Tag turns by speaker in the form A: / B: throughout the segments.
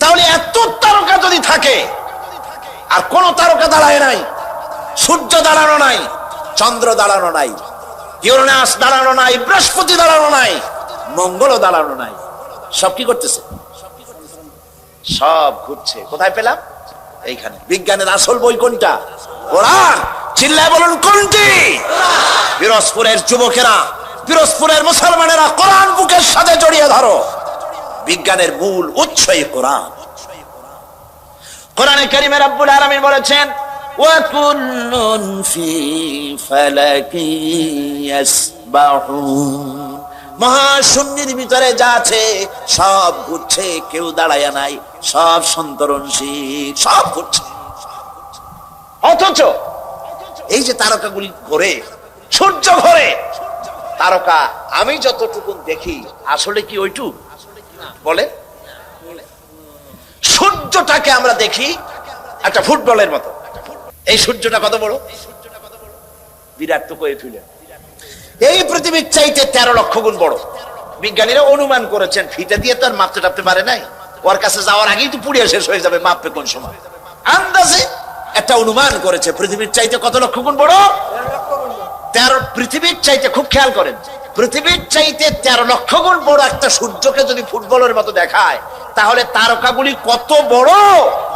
A: তাহলে এত তারকা যদি থাকে, আর কোন তারকা দাঁড়ায় নাই, সূর্য দাঁড়ানো নাই, চন্দ্র দাঁড়ানো নাই, ইউরেনাস দাঁড়ানো নাই, বৃহস্পতি দাঁড়ানো নাই, মঙ্গলও দাঁড়ানো নাই, সব কি করতেছে? সব ঘুরছে। কোথায় পেলাম? এইখানে। বিজ্ঞানের আসল বই কোনটা? কোরআন। চিল্লায় বলুন কোনটি? পিরোজপুরের যুবকেরা, পিরোজপুরের মুসলমানেরা কোরআন বুকের সাথে জড়িয়ে ধরো। বিজ্ঞানের মূল উৎসই কোরআন। কোরআনে কারীমে রব্বুল আলামিন বলেছেন, ওয়া কুল্লুন ফি ফালাকি ইয়াসবাহুন। মহাশূন্যের ভিতরে যা আছে সব ঘুরছে, কেউ দাঁড়ায় নাই, সব সন্তরণশীল, সব ঘুরছে। অথচ এই যে তারকাগুলি ঘোরে, সূর্য ঘোরে, তারকা আমি যতটুকু দেখি আসলে কি ওইটু বলে? সূর্যটাকে আমরা দেখি একটা ফুটবলের মতো। এই সূর্যটা কত বড়, বিরাট তো কয়ে তুলে, এই পৃথিবীর চাইতে 13 লক্ষ গুণ বড়। বিজ্ঞানীরা অনুমান করেছেন, ফিতে দিয়ে তো আর মাপতে টাপতে পারে নাই, ওর কাছে যাওয়ার আগেই তো পুড়িয়ে শেষ হয়ে যাবে, মাপবে কোন সময়? আন্দাজে একটা অনুমান করেছে পৃথিবীর চাইতে কত লক্ষ গুণ বড়? 13। পৃথিবীর চাইতে, খুব খেয়াল করেন, পৃথিবীর চাইতে 13 লক্ষ গুণ বড় একটা সূর্যকে যদি ফুটবলের মতো দেখায়, তাহলে তারকাগুলি কত বড়,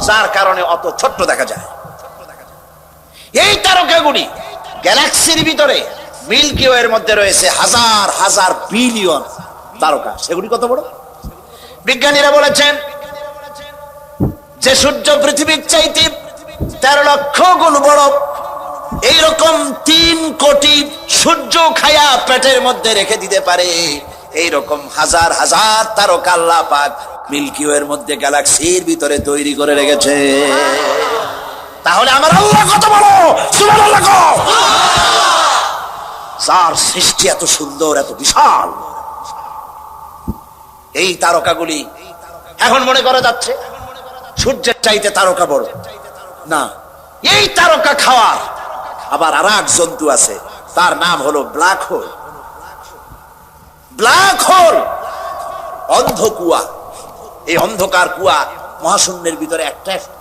A: যার কারণে অত ছোট্ট দেখা যায়। এই তারকাগুলি গ্যালাক্সির ভিতরে, মিল্কি ওয়ের মধ্যে রয়েছে হাজার হাজার বিলিয়ন তারকা, সেগুলি কত বড়? বিজ্ঞানীরা বলেছেন যে সূর্য পৃথিবীর চাইতে 13 লক্ষ গুণ বড়, এইরকম 3 কোটি সূর্য খায়া পেটের মধ্যে রেখে দিতে পারে, এইরকম হাজার হাজার তারকা আল্লাহ পাক মিল্কি ওয়ের মধ্যে গ্যালাক্সির ভিতরে তৈরি করে রেখেছে। তাহলে আমার আল্লাহ কত বড়! সুবহানাল্লাহ। যার সৃষ্টি এত সুন্দর, এত বিশাল, এই তারকাগুলি এখন মনে করা যাচ্ছে সূর্যের চাইতে তারকা বড় না। এই তারকা খাওয়ার আবার আর এক জন্তু আছে, তার নাম হলো ব্ল্যাক হোল। ব্ল্যাক হোল অন্ধকুয়া। এই অন্ধকার কুয়া মহাশূন্যের ভিতরে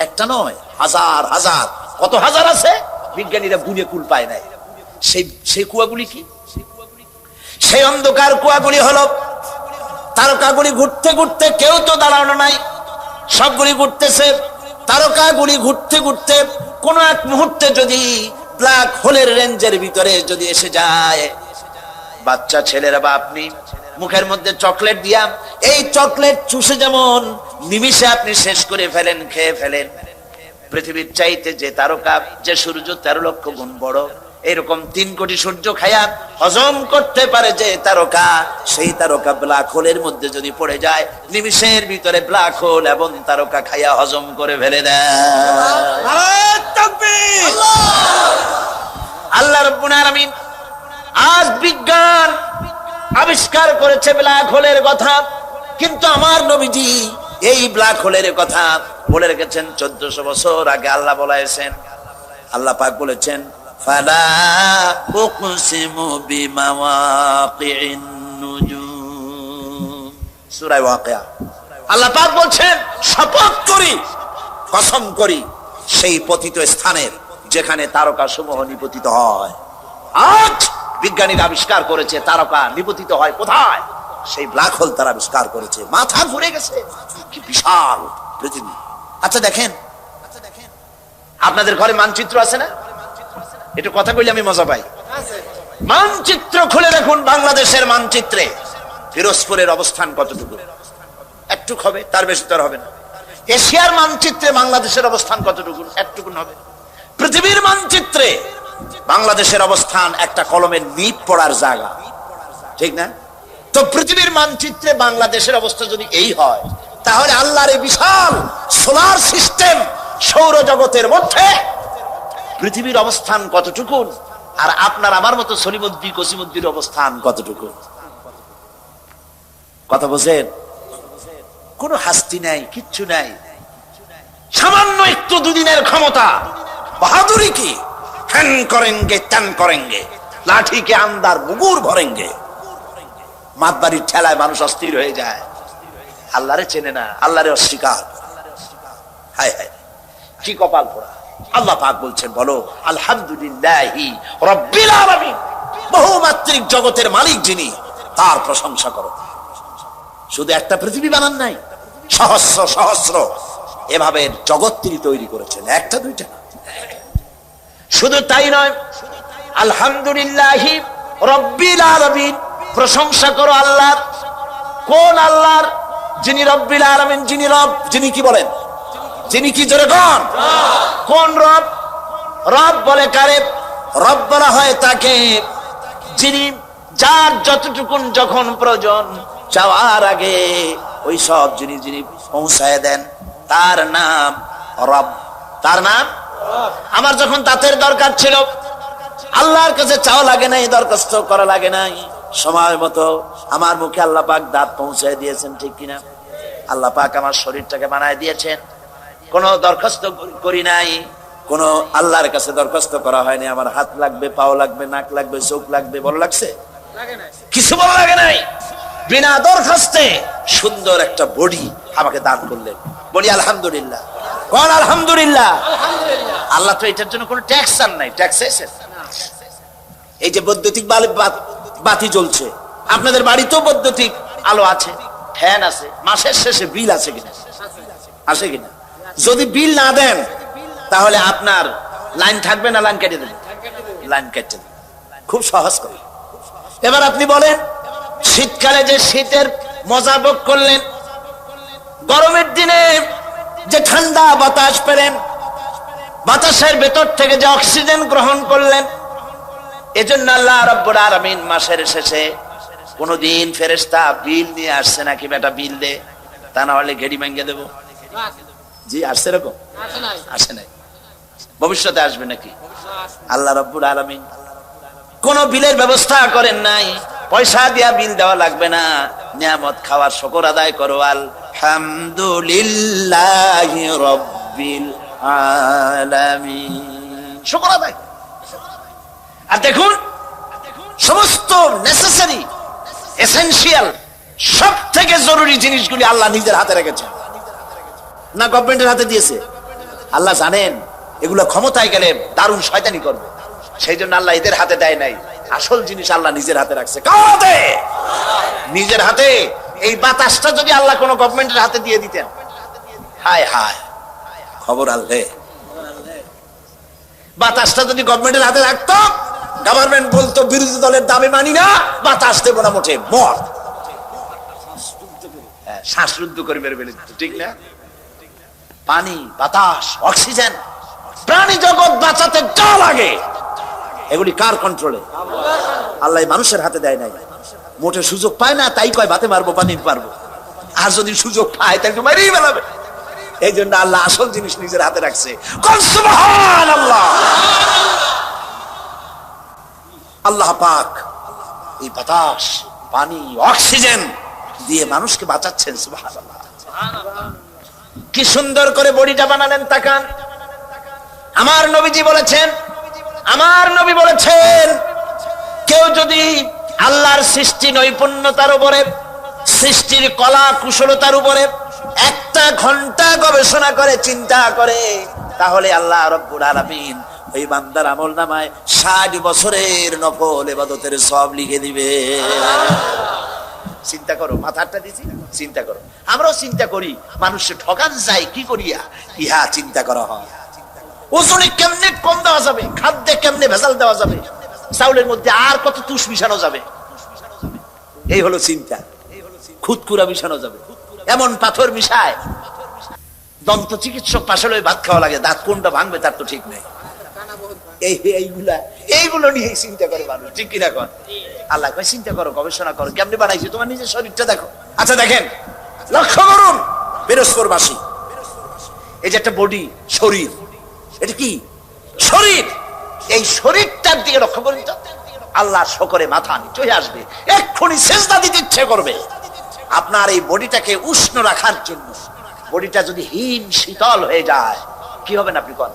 A: একটা নয়, হাজার হাজার, কত হাজার আছে, বিজ্ঞানীরা গুণে কুল পায় নাই। সেই কুয়াগুলি কি? সেই অন্ধকার কুয়াগুলি হলো তারকাগুলি ঘুরতে ঘুরতে, কেউ তো দাঁড়ানো নাই, সবগুলি ঘুরতেছে। তারকাগুলি ঘুরতে ঘুরতে কোন এক মুহূর্তে যদি ব্ল্যাক হোলের রেঞ্জের ভিতরে যদি এসে যায়, বাচ্চা ছেলেরা বা আপনি মুখের মধ্যে চকলেট দিয়া, এই চকলেট চুষে যেমন নিমিষে আপনি শেষ করে ফেলেন, খেয়ে ফেলেন, পৃথিবীর চাইতে যে তারকা, যে সূর্য 13 লক্ষ গুণ বড়, এরকম 3 কোটি সূর্য খায়া হজম করতে পারে যে তারকা, সেই তারকা ব্ল্যাক হোলের মধ্যে যদি পড়ে যায়, নিমিষের ভিতরে ব্ল্যাক হোল এবং তারকা খায়া হজম করে ফেলে দেয়। আল্লাহ রাব্বুল আলামিন আজ বিজ্ঞান আবিষ্কার করেছে ব্ল্যাক হোলের কথা, কিন্তু আমার নবীজি এই ব্ল্যাক হোলের কথা বলে রেখেছেন 1400 বছর আগে। আল্লাহ বলেছেন, আল্লাহ পাক বলেছেন, ফালা উকসিমু বিমাওয়াকিন নুজুম, সূরা ওয়াকিয়া। আল্লাহ পাক বলছেন, শপথ করি, কসম করি সেই পতিত স্থানের যেখানে তারকা সমূহ নিপতিত হয়। আজ বিজ্ঞানীরা আবিষ্কার করেছে তারকা নিপতিত হয় কোথায়? সেই ব্ল্যাক হোল তারা আবিষ্কার করেছে। মাথা ঘুরে গেছে, কি বিশাল পৃথিবী। আচ্ছা দেখেন, আপনাদের ঘরে মানচিত্র আছে না? একটু কথা কইলে আমি মজা পাই। মানচিত্র খুলে দেখুন, বাংলাদেশের মানচিত্রে পিরোজপুরের অবস্থান কতটুকু? একটু হবে, তার বেশি তো হবে না। এশিয়ার মানচিত্রে বাংলাদেশের অবস্থান কতটুকু? একটুকুন হবে। পৃথিবীর মানচিত্রে বাংলাদেশের অবস্থান একটা কলমের নিপ পড়ার জায়গা, ঠিক না? তো পৃথিবীর মানচিত্রে বাংলাদেশের অবস্থা যদি এই হয়, তাহলে আল্লাহর এই বিশাল সোলার সিস্টেম, সৌরজগতের মধ্যে পৃথিবীর অবস্থান কতটুকু, আর আপনার আমার মতো সলিমুদ্দি কসিমুদ্দির অবস্থান কতটুকু? কথা বোঝেন? কোন হাস্তি নাই, কিচ্ছু নাই, সামান্য একটু দুদিনের ক্ষমতা, বাহাদুরি কি, হ্যান করেঙ্গে ত্যান করেঙ্গে, লাঠি কে আন্দার মুগুর ভরেঙ্গে। মাতবাড়ির ঠেলায় মানুষ অস্থির হয়ে যায়, আল্লাহরে চেনে না, আল্লাহরে অস্বীকার। হায় হায়, কি কপাল পোড়া। আল্লাহ পাক বলছেন, বলো আলহামদুলিল্লাহি রাব্বিল আলামিন, বহুমাত্রিক জগতের মালিক যিনি, তার প্রশংসা করো। শুধু একটা পৃথিবী বানান নাই, সহস্র সহস্র এভাবে জগৎ তিনি তৈরি করেছেন, একটা দুইটা না। শুধু তাই নয়, আলহামদুলিল্লাহি রাব্বিল আলামিন, প্রশংসা করো আল্লাহর। কোন আল্লাহর? যিনি রব্বিল আলামিন, যিনি রব, যিনি কি বলেন, যিনি কি, জোরে কোন? কোন রব? রব বলে কারে? রব বলা হয় তাকে যিনি, যার যতটুকুন যখন প্রয়োজন চাওয়ার আগে ওই সব জিনিস যিনি পৌঁছায় দেন, তার নাম রব। তার নাম আমার যখন দাঁতের দরকার ছিল, আল্লাহর কাছে চাওয়া লাগে নাই, দরখাস্ত করা লাগে নাই, সময় মতো আমার মুখে আল্লাহ পাক দাঁত পৌঁছায় দিয়েছেন, ঠিক কিনা? আল্লাহ পাক আমার শরীরটাকে বানায় দিয়েছেন, কোনো দরখাস্ত করি নাই, কোন আল্লাহর কাছে দরখাস্ত করা হয়নি। আমার হাত লাগবে, পাও লাগবে, নাক লাগবে, চোখ লাগবে, বড় লাগছে, কিছু বড় লাগে নাই। বিনা দরখাস্তে সুন্দর একটা বডি আমাকে দান করলেন। বলি আলহামদুলিল্লাহ, কোন আলহামদুলিল্লাহ। আল্লাহ তো এটার জন্য কোনো ট্যাক্স আর নাই, ট্যাক্সেশন। এই যে বৈদ্যুতিক বাতি জ্বলছে, আপনাদের বাড়িতেও বৈদ্যুতিক আলো আছে, ফ্যান আছে, মাসের শেষে বিল আছে কিনা? আসে কিনা? যদি বিল না দেন তাহলে আপনার লাইন থাকবে না, লাইন কেটে দেবেন? লাইন কেটে দেবেন। খুব সহজ করে। এবার আপনি বলেন, শীতকালে যে শীতের মজা ভোগ করলেন, গরমের দিনে যে ঠান্ডা বাতাস পেলেন, বাতাসের ভেতর থেকে যে অক্সিজেন গ্রহণ করলেন, এজন্য আল্লাহ রাব্বুল আলামিন মাসের শেষে কোনদিন ফেরেশতা বিল নিয়ে আসছে নাকি, বেটা বিল দে, তা না হলে গেড়ি ভেঙে দেবো? জি আসছে, এরকম আসে নাই, ভবিষ্যতে আসবে নাকি? আল্লাহ রাব্বুল আলামিন কোন বিলের ব্যবস্থা করেন নাই, পয়সা দিয়া বিল দেওয়া লাগবে না, নিয়ামত খাওয়ার শুকর আদায় করো, আলহামদুলিল্লাহি রাব্বিল আলামিন, শুকর আদায়। আর দেখুন, সমস্ত নেসেসারি, এসেনশিয়াল, সব থেকে জরুরি জিনিসগুলি আল্লাহ নিজের হাতে রেখেছেন, না গভর্নমেন্টের হাতে দিয়েছে? আল্লাহ জানেন এগুলো ক্ষমতায় গেলে দারুণ শয়তানি করবে, সেই জন্য আল্লাহ এদের হাতে দেয় নাই। আসল জিনিস আল্লাহ নিজের হাতে রাখছে। নিজের হাতে। এই বাতাসটা যদি আল্লাহ কোন গভর্নমেন্টের হাতে দিয়ে দিতেন, হায় হায়, খবর আল্লাহ। বাতাসটা যদি গভর্নমেন্টের হাতে রাখতো, গভর্নমেন্ট বলতো বিরোধী দলের দাবি মানি না, বাতাস দেবো না, মোটে মর, শ্বাসরুদ্ধ করে বের বের, ঠিক না? পানি, বাতাস, অক্সিজেন, প্রাণী জগৎ বাঁচাতে যা লাগে এগুলি কার কন্ট্রোলে? আল্লাহ মানুষের হাতে দেয় নাই। মোটে সুযোগ পায় না, তাই কয় ভাতে মারবো, পানি পারবো। আর যদি সুযোগ পায় তাহলে মারিয়ে ফেলাবে। এই জন্য আল্লাহ আসল জিনিস নিজের হাতে রাখছে। সুবহানাল্লাহ। আল্লাহ পাক এই বাতাস, পানি, অক্সিজেন দিয়ে মানুষকে বাঁচাচ্ছেন। সুবহানাল্লাহ। কি সুন্দর করে বডিটা বানালেন, তাকান। আমার নবীজি বলেছেন, আমার নবী বলেছেন, কেউ যদি আল্লাহর সৃষ্টি নৈপুণ্যতার উপরে, সৃষ্টির কলা কুশলতার উপরে একটা ঘন্টা গবেষণা করে, চিন্তা করে, তাহলে আল্লাহ রাব্বুল আলামিন ওই বান্দার আমলনামায় 60 বছরের নফল ইবাদতের সওয়াব লিখে দিবে। চিন্তা করো, মাথাটা দিছি, চিন্তা করো। আমরাও চিন্তা করি, মানুষে ঠকান যায় কি করিয়া, ইহা চিন্তা করা হয়। ওজনে কেমনে কম দেওয়া যাবে, খাদ্যে কেমনে ভেজাল দেওয়া যাবে, চাউলের মধ্যে আর কত তুষ মিশানো যাবে, এই হলো চিন্তা। খুদকুরা মিশানো যাবে, এমন পাথর মিশায়, দন্ত চিকিৎসক পাশে ভাত খাওয়া লাগে, দাঁত কোনটা ভাঙবে তার তো ঠিক নেই। এইগুলো নিয়ে চিন্তা করে মানুষ, ঠিক কিনা কর? আল্লাহ কয় চিন্তা করো, গবেষণা করো, কেমনে বানাইছে, তোমার নিজের শরীরটা দেখো। আচ্ছা দেখেন, লক্ষ্য করুন, বৃহস্পতিবাসী, এই যে একটা বডি, শরীর, এটা কি শরীর, এই শরীরটার দিকে লক্ষ্য করুন তো। আল্লাহ শকরে মাথা নিচে আসবে, এক্ষুনি সেজদা দিতে ইচ্ছে করবে। আপনার এই বডিটাকে উষ্ণ রাখার জন্য, বডিটা যদি হিম শীতল হয়ে যায়, কি হবে না আপনি কোন?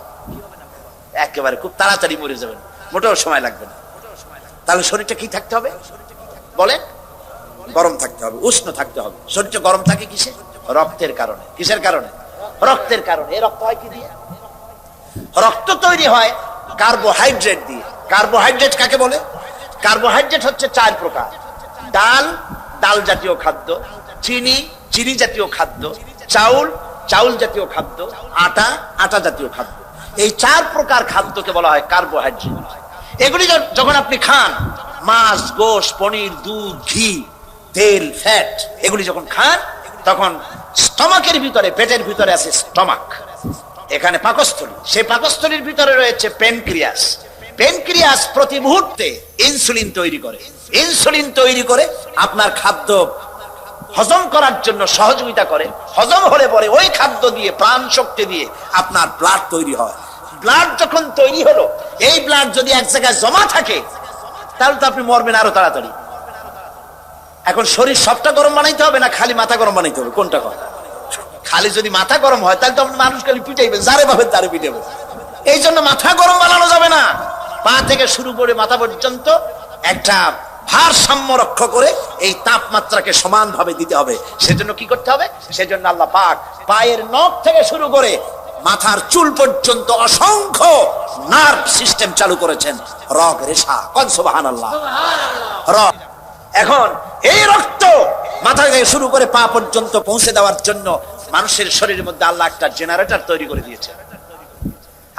A: একেবারে খুব তাড়াতাড়ি মরে যাবেন, মোটেও সময় লাগবে না। তাহলে শরীরটা কি থাকতে হবে বলেন? গরম থাকতে হবে, উষ্ণ থাকতে হবে। শরীরটা গরম থাকে কিসে? রক্তের কারণে। কিসের কারণে? রক্তের কারণে। এই রক্ত হয় কি দিয়ে? রক্ত তৈরি হয় কার্বোহাইড্রেট দিয়ে। কার্বোহাইড্রেট কাকে বলে? কার্বোহাইড্রেট হচ্ছে 4 প্রকার: ডাল, ডাল জাতীয় খাদ্য; চিনি, চিনি জাতীয় খাদ্য; চাউল, চাউল জাতীয় খাদ্য; আটা, আটা জাতীয় খাদ্য। এই 4 প্রকার খাদ্যকে বলা হয় কার্বোহাইড্রেট। এগুলি যখন আপনি খান, মাছ, গোশ, পনির, দুধ, ঘি, তেল, ফ্যাট, এগুলি যখন খান, তখন স্টমাকের ভিতরে, পেটের ভিতরে আছে স্টমাক, এখানে পাকস্থলী। সেই পাকস্থলীর ভিতরে রয়েছে প্যানক্রিয়াস। প্যানক্রিয়াস প্রতি মুহূর্তে ইনসুলিন তৈরি করে। ইনসুলিন তৈরি করে আপনার খাদ্য হজম করার জন্য সহযোগিতা করে। হজম হলে পরে ওই খাদ্য দিয়ে, প্রাণ শক্তি দিয়ে আপনার ব্লাড তৈরি হয়। ব্লাড যখন তৈরি হলো, এই ব্লাড যদি এক জায়গায় জমা থাকে, তাহলে তো আপনি মরবেন আরো তাড়াতাড়ি। এখন শরীর সবটা গরম বানাইতে হবে না খালি মাথা গরম বানাইতে হবে? কোনটা কথা? খালি যদি মাথা গরম হয় তাহলে তো মানুষ খালি পিটাইবেন, যারে পাবেন তারে পিটাবেন। এই জন্য মাথা গরম বানানো যাবে না। পা থেকে শুরু করে মাথা পর্যন্ত একটা ভারসাম্য রক্ষা করে এই তাপমাত্রাকে সমানভাবে দিতে হবে। সেজন্য কি করতে হবে? সেজন্য আল্লাহ পাক পায়ের নখ থেকে শুরু করে মাথার চুল পর্যন্ত অসংখ্য নার্ভ সিস্টেম চালু করেছেন, রগ রেশা। কোন সুবহানাল্লাহ। রগ। এখন এই রক্ত মাথা থেকে শুরু করে পা পর্যন্ত পৌঁছে দেওয়ার জন্য মানুষের শরীরের মধ্যে আল্লাহ একটা জেনারেটর তৈরি করে দিয়েছে।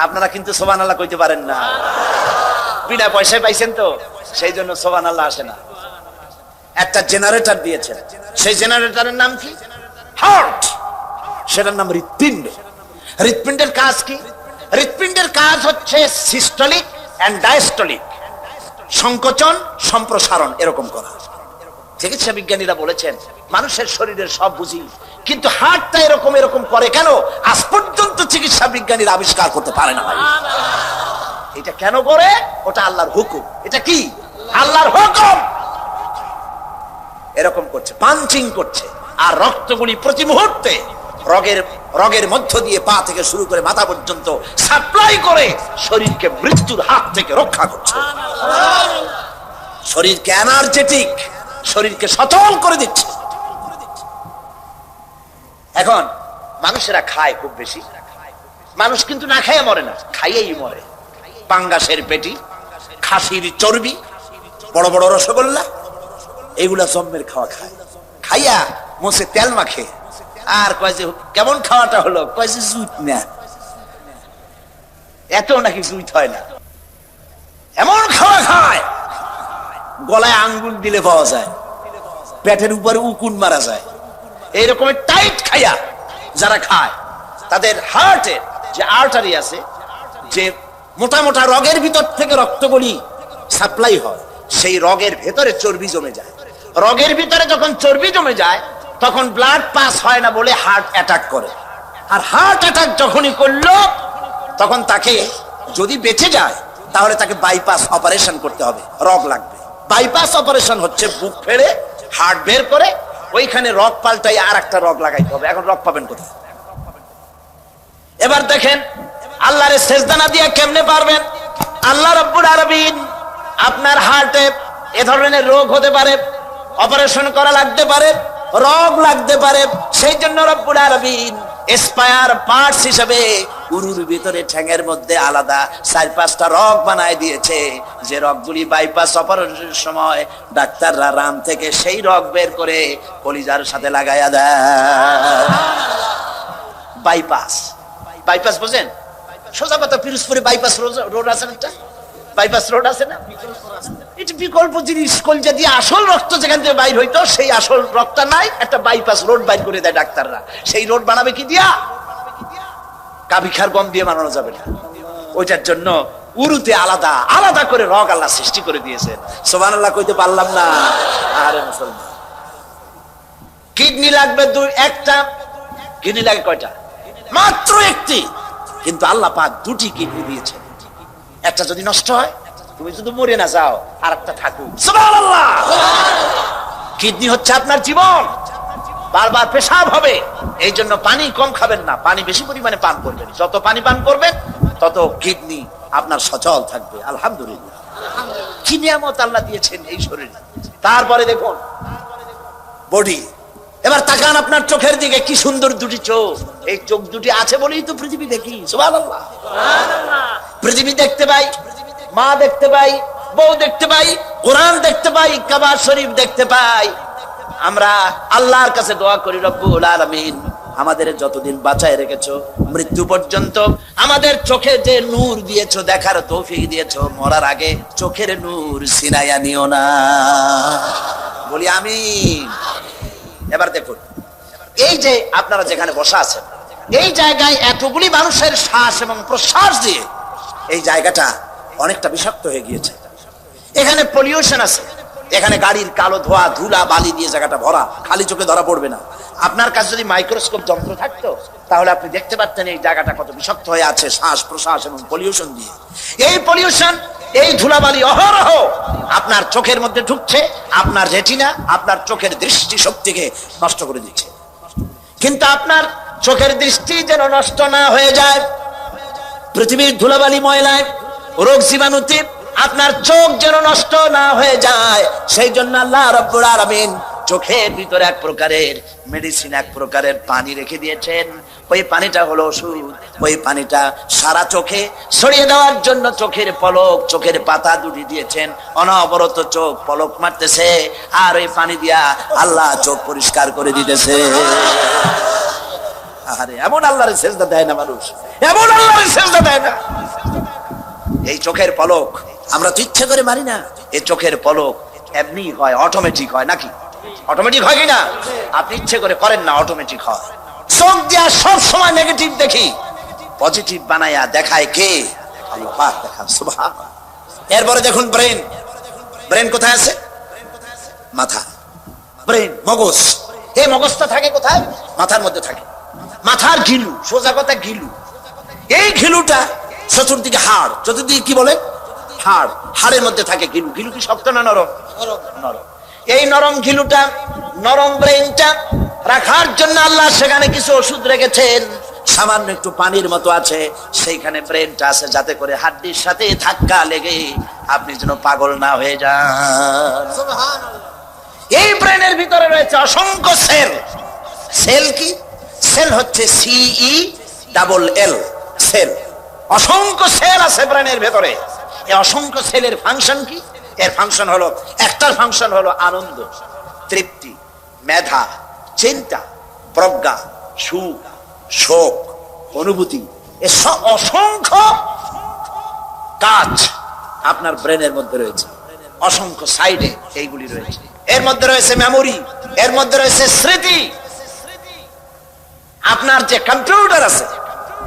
A: আপনারা কিন্তু সুবহানাল্লাহ কইতে পারেন না, বিনা পয়সায় পাইছেন তো, সেই জন্য সুবহানাল্লাহ আসে না। একটা জেনারেটর দিয়েছেন, সেই জেনারেটরের নাম কি? হার্ট। সেটার নাম হৃৎপিণ্ড। হৃৎপিণ্ডের কাজ কি? হৃৎপিণ্ডের কাজ হচ্ছে সিস্টোলিক এন্ড ডায়াস্টোলিক, সংকোচন, সম্প্রসারণ, এরকম করা। চিকিৎসা বিজ্ঞানীরা বলেছেন মানুষের শরীরের সব বুঝি, কিন্তু হার্টটা এরকম এরকম করে কেন? আজ পর্যন্ত চিকিৎসা বিজ্ঞানীরা আবিষ্কার করতে পারে না। এটা কেন করে? ওটা আল্লাহর হুকুম। এটা কি? আল্লাহর হুকুম। এরকম করছে, পাঞ্চিং করছে, আর রক্তগুলি প্রতি মুহূর্তে রগের মধ্য দিয়ে পা থেকে শুরু করে মাথা পর্যন্ত সাপ্লাই করে শরীরকে মৃত্যুর হাত থেকে রক্ষা করছে। শরীরকে এনার্জেটিক, শরীরকে সচল করে দিচ্ছে। এখন মানুষেরা খায় খুব বেশি, মানুষ কিন্তু না খাইয়ে মরে না, খাইয়েই মরে। পাঙ্গাসের পেটি, খাসির চর্বি, বড় বড় রসগোল্লা, এগুলা জম্মের খাওয়া খায়। খাইয়া মোছে তেল মাখে, আর কয় যে কেমন খাওয়াটা হলো, কয় যে জুত না, এত নাকি জুত হয় না। এমন খাওয়া খায় গলায় আঙ্গুল দিলে পাওয়া যায়, পেটের উপরে উকুন মারা যায়। এইরকম টাইট খাইয়া যারা খায়, তাদের হার্টের যে আর্টারি আছে, যে মোটা মোটা রগের ভিতর থেকে রক্তগুলি সাপ্লাই হয়, সেই রগের ভেতরে চর্বি জমে যায়। রগের ভিতরে যখন চর্বি জমে যায়, তখন ব্লাড পাস হয় না বলে হার্ট অ্যাটাক করে। আর হার্ট অ্যাটাক যখনই করলো, তখন তাকে যদি বেঁচে যায় তাহলে তাকে বাইপাস অপারেশন করতে হবে, রগ লাগবে। বাইপাস অপারেশন হচ্ছে বুক ফেড়ে হার্ট বের করে ওইখানে রগ পাল্টাই আর একটা রগ লাগাইতে হবে। এখন রগ পাবেন কোথায়? এবার দেখেন আল্লাহরে সেজদা না দিয়ে কেমনে পারবেন? আল্লাহ রাব্বুল আলামিন আপনার হার্টে এ ধরনের রোগ হতে পারে, অপারেশন করা লাগতে পারে, রোগ লাগতে পারে। সেই জন্য রব্বুল আলামিন স্পায়ার পার্টস হিসেবে উরুর ভিতরে ঠ্যাঙের মধ্যে আলাদা 4-5টা রগ বানায় দিয়েছে, যে রগগুলি বাইপাস অপারেশনের সময় ডাক্তাররা রাম থেকে সেই রগ বের করে কলিজার সাথে লাগাইয়া দেয়। বাইপাস, বাইপাস বোঝেন? সোজা কথা, পিরোজপুরে বাইপাস রোড আছে না, একটা বাইপাস রোড আছে না? এটা বিকল্প জিনিস। কলজা দিয়ে আসল রক্ত যেখান থেকে বাইর হইতো, সেই আসল রক্তটা নাই, একটা বাইপাস রোড বাইর করে দেয় ডাক্তাররা। সেই রোড বানাবে কি দিয়া? কাবিখার গম দিয়ে বানানো যাবে না। ওইটার জন্য উরুতে আলাদা আলাদা করে রগ আল্লাহ সৃষ্টি করে দিয়েছেন। সুবহানাল্লাহ কইতে পারলাম না। আরে মুসলমান, কিডনি লাগবে একটা। কিডনি লাগে কয়টা? মাত্র একটি। কিন্তু আল্লাহ পাক 2টি কিডনি দিয়েছেন। একটা যদি নষ্ট হয়, তুমি যদি মরে না যাও, আর একটা থাকুক। সুবহানাল্লাহ। কিডনি হচ্ছে আপনার জীবন। বারবার পেশাব হবে, এই জন্য পানি কম খাবেন না, পানি বেশি পরিমাণে পান করবেন। যত পানি পান করবেন তত কিডনি আপনার সচল থাকবে। আলহামদুলিল্লাহ, কি নিয়ামত আল্লাহ দিয়েছেন এই শরীরে। তারপরে দেখুন বডি, এবার তাকান আপনার চোখের দিকে, কি সুন্দর দুটি চোখ। এই চোখ দুটি আছে বলেই তো পৃথিবী দেখি। সুবহানাল্লাহ। পৃথিবী দেখতে পাই, মা দেখতে পাই, বউ দেখতে পাই, কোরআন দেখতে পাই, কাবা শরীফ দেখতে পাই। আমরা আল্লাহর কাছে দোয়া করি, রব্বুল আলামিন আমাদের যতদিন বাঁচায় রেখেছো মৃত্যু পর্যন্ত আমাদের চোখে যে নূর দিয়েছো, দেখার তৌফিক দিয়েছো, মরার আগে চোখের নূর ছিনাইয়া নিও না। বলি আমিন। এবার দেখুন, এই যে আপনারা যেখানে বসা আছেন, এই জায়গায় এতগুলি মানুষের শ্বাস এবং প্রশ্বাস দিয়ে এই জায়গাটা অনেকটা বিষাক্ত হয়ে গিয়েছে। এখানে পলিউশন আছে, এখানে গাড়ির কালো ধোয়া, ধুলা, বালি দিয়ে জায়গাটা ভরা, খালি চোখে ধরা পড়বে না। আপনার কাছে যদি মাইক্রোস্কোপ যন্ত্র থাকতো তাহলে আপনি দেখতে পারতেন এই জায়গাটা কত বিষাক্ত হয়ে আছে শ্বাস প্রশ্বাস এবং পলিউশন দিয়ে। এই পলিউশন, এই ধুলাবালি অহরহ আপনার চোখের মধ্যে ঢুকছে, আপনার রেটিনা, আপনার চোখের দৃষ্টি শক্তিকে নষ্ট করে দিচ্ছে। কিন্তু আপনার চোখের দৃষ্টি যেন নষ্ট না হয়ে যায় পৃথিবীর ধুলাবালি ময়লায়, রোগ জীবাণুতে, আপনার চোখ যেন নষ্ট না হয়ে যায়, সেই জন্য আল্লাহ রাব্বুল আলামিন চোখের ভিতরে এক প্রকারের মেডিসিন, এক প্রকারের পানি রেখে দিয়েছেন। ওই পানিটা হলো ওষুধ। ওই পানিটা সারা চোখে ছড়িয়ে দেওয়ার জন্য চোখের পলক, চোখের পাতা দুটি দিয়েছেন। অনবরত চোখ পলক মারতেছে, আর ওই পানি দিয়া আল্লাহ চোখ পরিষ্কার করে দিতেছে। আরে এমন আল্লাহর সেজদা দেয় না মানুষ, এমন আল্লাহর সেজদা দেয় না। এই চোখের পলক আমরা তো ইচ্ছে করে মারি না। এই চোখের পলক এমনি হয়, অটোমেটিক হয় নাকি? অটোমেটিক হয় কিনা? আপনি ইচ্ছে করে করেন না, অটোমেটিক হয়। চোখ দিয়া সব সময় নেগেটিভ দেখি, পজিটিভ বানায়া দেখায় কে? আল্লাহ পাক দেখান। সুবহানাল্লাহ। এরপরে দেখুন ব্রেন। ব্রেন কোথায় আছে? মাথা। ব্রেন, মগজ। এই মগজটা থাকে কোথায়? মাথার মধ্যে থাকে। মাথার ঘিলু, সোজা কথা ঘিলু। এই ঘিলুটা চতুর্দিকে হাড়, চতুর্দিকে কি বলে? হাড়। হাড়ের মধ্যে থাকে ঘিলু। ঘিলু কি শক্ত না নরম? নরম। এই নরম ঘিলুটা, নরম ব্রেনটা রাখার জন্য আল্লাহ সেখানে কিছু ওষুধ রেখেছেন। সামান্য একটু পানির মতো আছে, সেইখানে ব্রেনটা আছে, যাতে করে হাড্ডির সাথে ধাক্কা লেগে আপনি যেন পাগল না হয়ে যান। এই ব্রেনের ভিতরে রয়েছে অসংখ্য সেল। সেল কি? সেল হচ্ছে CELL, সেল। অসংখ্য সেল আছে ব্রেনের ভেতরে। এই অসংখ্য সেলের ফাংশন কি? এর ফাংশন হলো, একটার ফাংশন হলো আনন্দ, তৃপ্তি, মেধা, চিন্তা, প্রজ্ঞা, সুখ, শোক, অনুভূতি। এসব অসংখ্য কাজ আপনার ব্রেনের মধ্যে রয়েছে। অসংখ্য সাইডে এইগুলি রয়েছে। এর মধ্যে রয়েছে মেমোরি, এর মধ্যে রয়েছে স্মৃতি। আপনার যে কম্পিউটার আছে,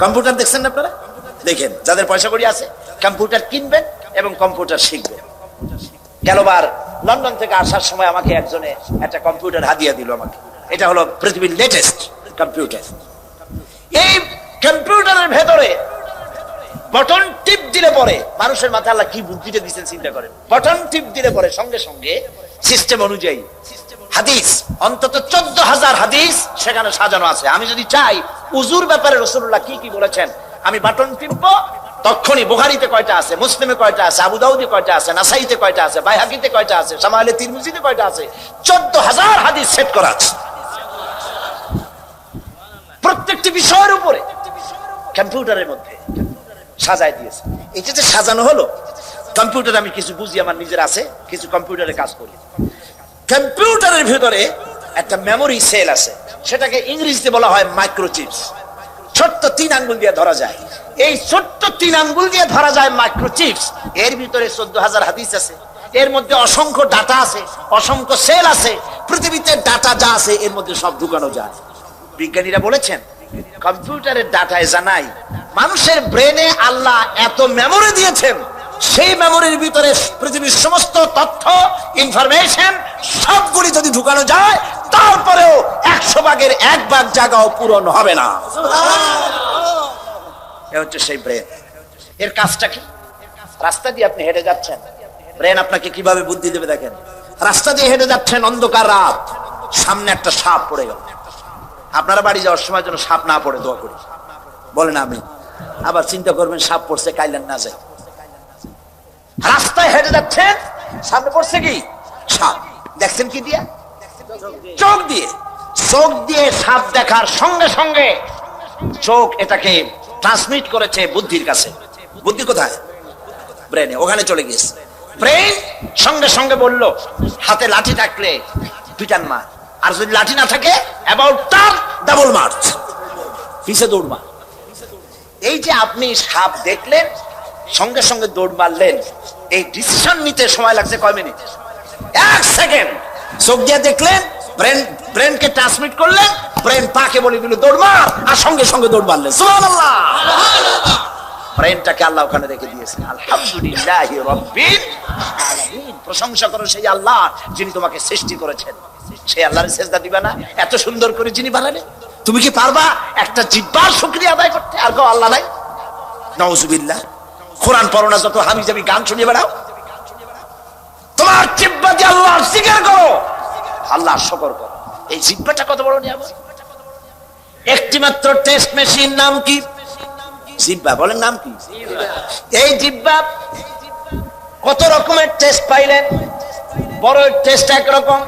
A: কম্পিউটার দেখছেন না আপনারা? দেখেন, যাদের পয়সা কড়ি আছে কম্পিউটার কিনবেন এবং কম্পিউটার শিখবেন। গেলবার লন্ডন থেকে আসার সময় আমাকে একজনে একটা কম্পিউটার হাদিয়া দিল আমাকে। এটা হলো পৃথিবীর লেটেস্ট কম্পিউটার। এই কম্পিউটারের ভেতরে বটন টিপ দিলে পরে, মানুষের মাথায় আল্লাহ কি বুদ্ধিটা দিয়েছেন চিন্তা করেন। বটন টিপ দিলে পরে সঙ্গে সঙ্গে সিস্টেম অনুযায়ী হাদিস, অন্তত 14,000 হাদিস সেখানে সাজানো আছে। আমি যদি চাই উজুর ব্যাপারে রাসূলুল্লাহ কি কি বলেছেন, আমি বাটন টিপবো, তখনই বুখারীতে কয়টা আছে, মুসলিমে কয়টা আছে, আবু দাউদে কয়টা আছে, নাসাইতে কয়টা আছে, বাইহাকিতে কয়টা আছে, শামাইলে তিরমিজিতে কয়টা আছে, 14,000 হাদিস সেট করা আছে প্রত্যেকটি বিষয়ের উপরে কম্পিউটারের মধ্যে সাজায় দিয়েছে। এটা যে সাজানো হলো, কম্পিউটার আমি কিছু বুঝি, আমার নিজের আছে, কিছু কম্পিউটারে কাজ করি। কম্পিউটারের ভিতরে একটা মেমোরি সেল আছে, সেটাকে ইংরেজিতে বলা হয় মাইক্রোচিপস। ছোট্ট 3 আঙ্গুল দিয়ে ধরা যায়। এই ছোট্ট 3 আঙ্গুল দিয়ে ধরা যায় মাইক্রোচিপস। এর ভিতরে 14,000 হাদিস আছে। এর মধ্যে অসংখ্য ডাটা আছে, অসংখ্য সেল আছে। পৃথিবীতে ডাটা যা আছে এর মধ্যে সব ঢুকানো যায়। বিজ্ঞানীরা বলেছেন কম্পিউটারের ডাটায় জানাই মানুষের ব্রেনে আল্লাহ এত মেমোরি দিয়েছেন, সেই মেমোরির ভিতরে পৃথিবীর সমস্ত তথ্য, ইনফরমেশন সবগুলি যদি ঢুকানো যায়, তারপরেও 100 ভাগের 1 ভাগ জায়গাও পূরণ হবে না। এ হচ্ছে সেই ব্রেন। এর কাজটা কি? রাস্তা দিয়ে আপনি হেঁটে যাচ্ছেন, ব্রেন আপনাকে কিভাবে বুদ্ধি দেবে দেখেন। রাস্তা দিয়ে হেঁটে যাচ্ছেন, অন্ধকার রাত, সামনে একটা সাপ পড়ে গেল। আপনারা বাড়ি যাওয়ার সময় যেন সাপ না পড়ে দোয়া করি, বলেন আমি। আবার চিন্তা করবেন সাপ পড়ছে, কাইলেন না যায়। রাস্তায় হেঁটে যাচ্ছেন, সামনে পড়ছে কি? সাপ। দেখছেন কি দিয়ে? চোখ দিয়ে। চোখ দিয়ে সাপ দেখার সঙ্গে সঙ্গে চোখ এটাকে ট্রান্সমিট করেছে বুদ্ধির কাছে। বুদ্ধি কোথায়? ব্রেনে, ওখানে চলে গিয়েছে। ব্রেন সঙ্গে সঙ্গে বলল হাতে লাঠি থাকলে পিটান মার, আর যদি লাঠি না থাকে অ্যাবাউট টার্ন ডাবল মার্চ, পিছে দৌড় মার। এই যে আপনি সাপ দেখলেন সঙ্গে সঙ্গে দৌড় মারলেন, এই ডিসিশন নিতে সময় লাগছে কয় মিনিট? 1 সেকেন্ড। চোখ দিয়ে দেখলেন, ব্রেনকে ট্রান্সমিট করলেন, ব্রেন পাকে বলে দিল দৌড় মার, আর সঙ্গে সঙ্গে দৌড় মারলেন। সুবহানাল্লাহ। ব্রেনটাকে আল্লাহ ওখানে রেখে দিয়েছেন। আলহামদুলিল্লাহি রাব্বিল আলামিন। প্রশংসা করো সেই আল্লাহ যিনি তোমাকে সৃষ্টি করেছেন। সেই আল্লাহর সিজদা দিবা না? এত সুন্দর করে যিনি বানালেন, তুমি কি পারবা একটা জিহ্বার শুকরিয়া আদায় করতে? আর কেউ আল্লাহ নাই? নাউজুবিল্লাহ। কোরআন পড়ো না, যত হাবিজাবি গান শুনিয়ে বেড়াও। তোমার জিহ্বা দিয়ে আল্লাহর জিকির করো, আল্লাহর শুকর করো। এই জিহ্বাটা কত বড় নিয়ামত। একটি মাত্র টেস্ট মেশিন, নাম কি? জিহ্বা। বলেন নাম কি? এই জিহ্বা কত রকমের টেস্ট পাইলেন। বড়ের টেস্ট একরকম,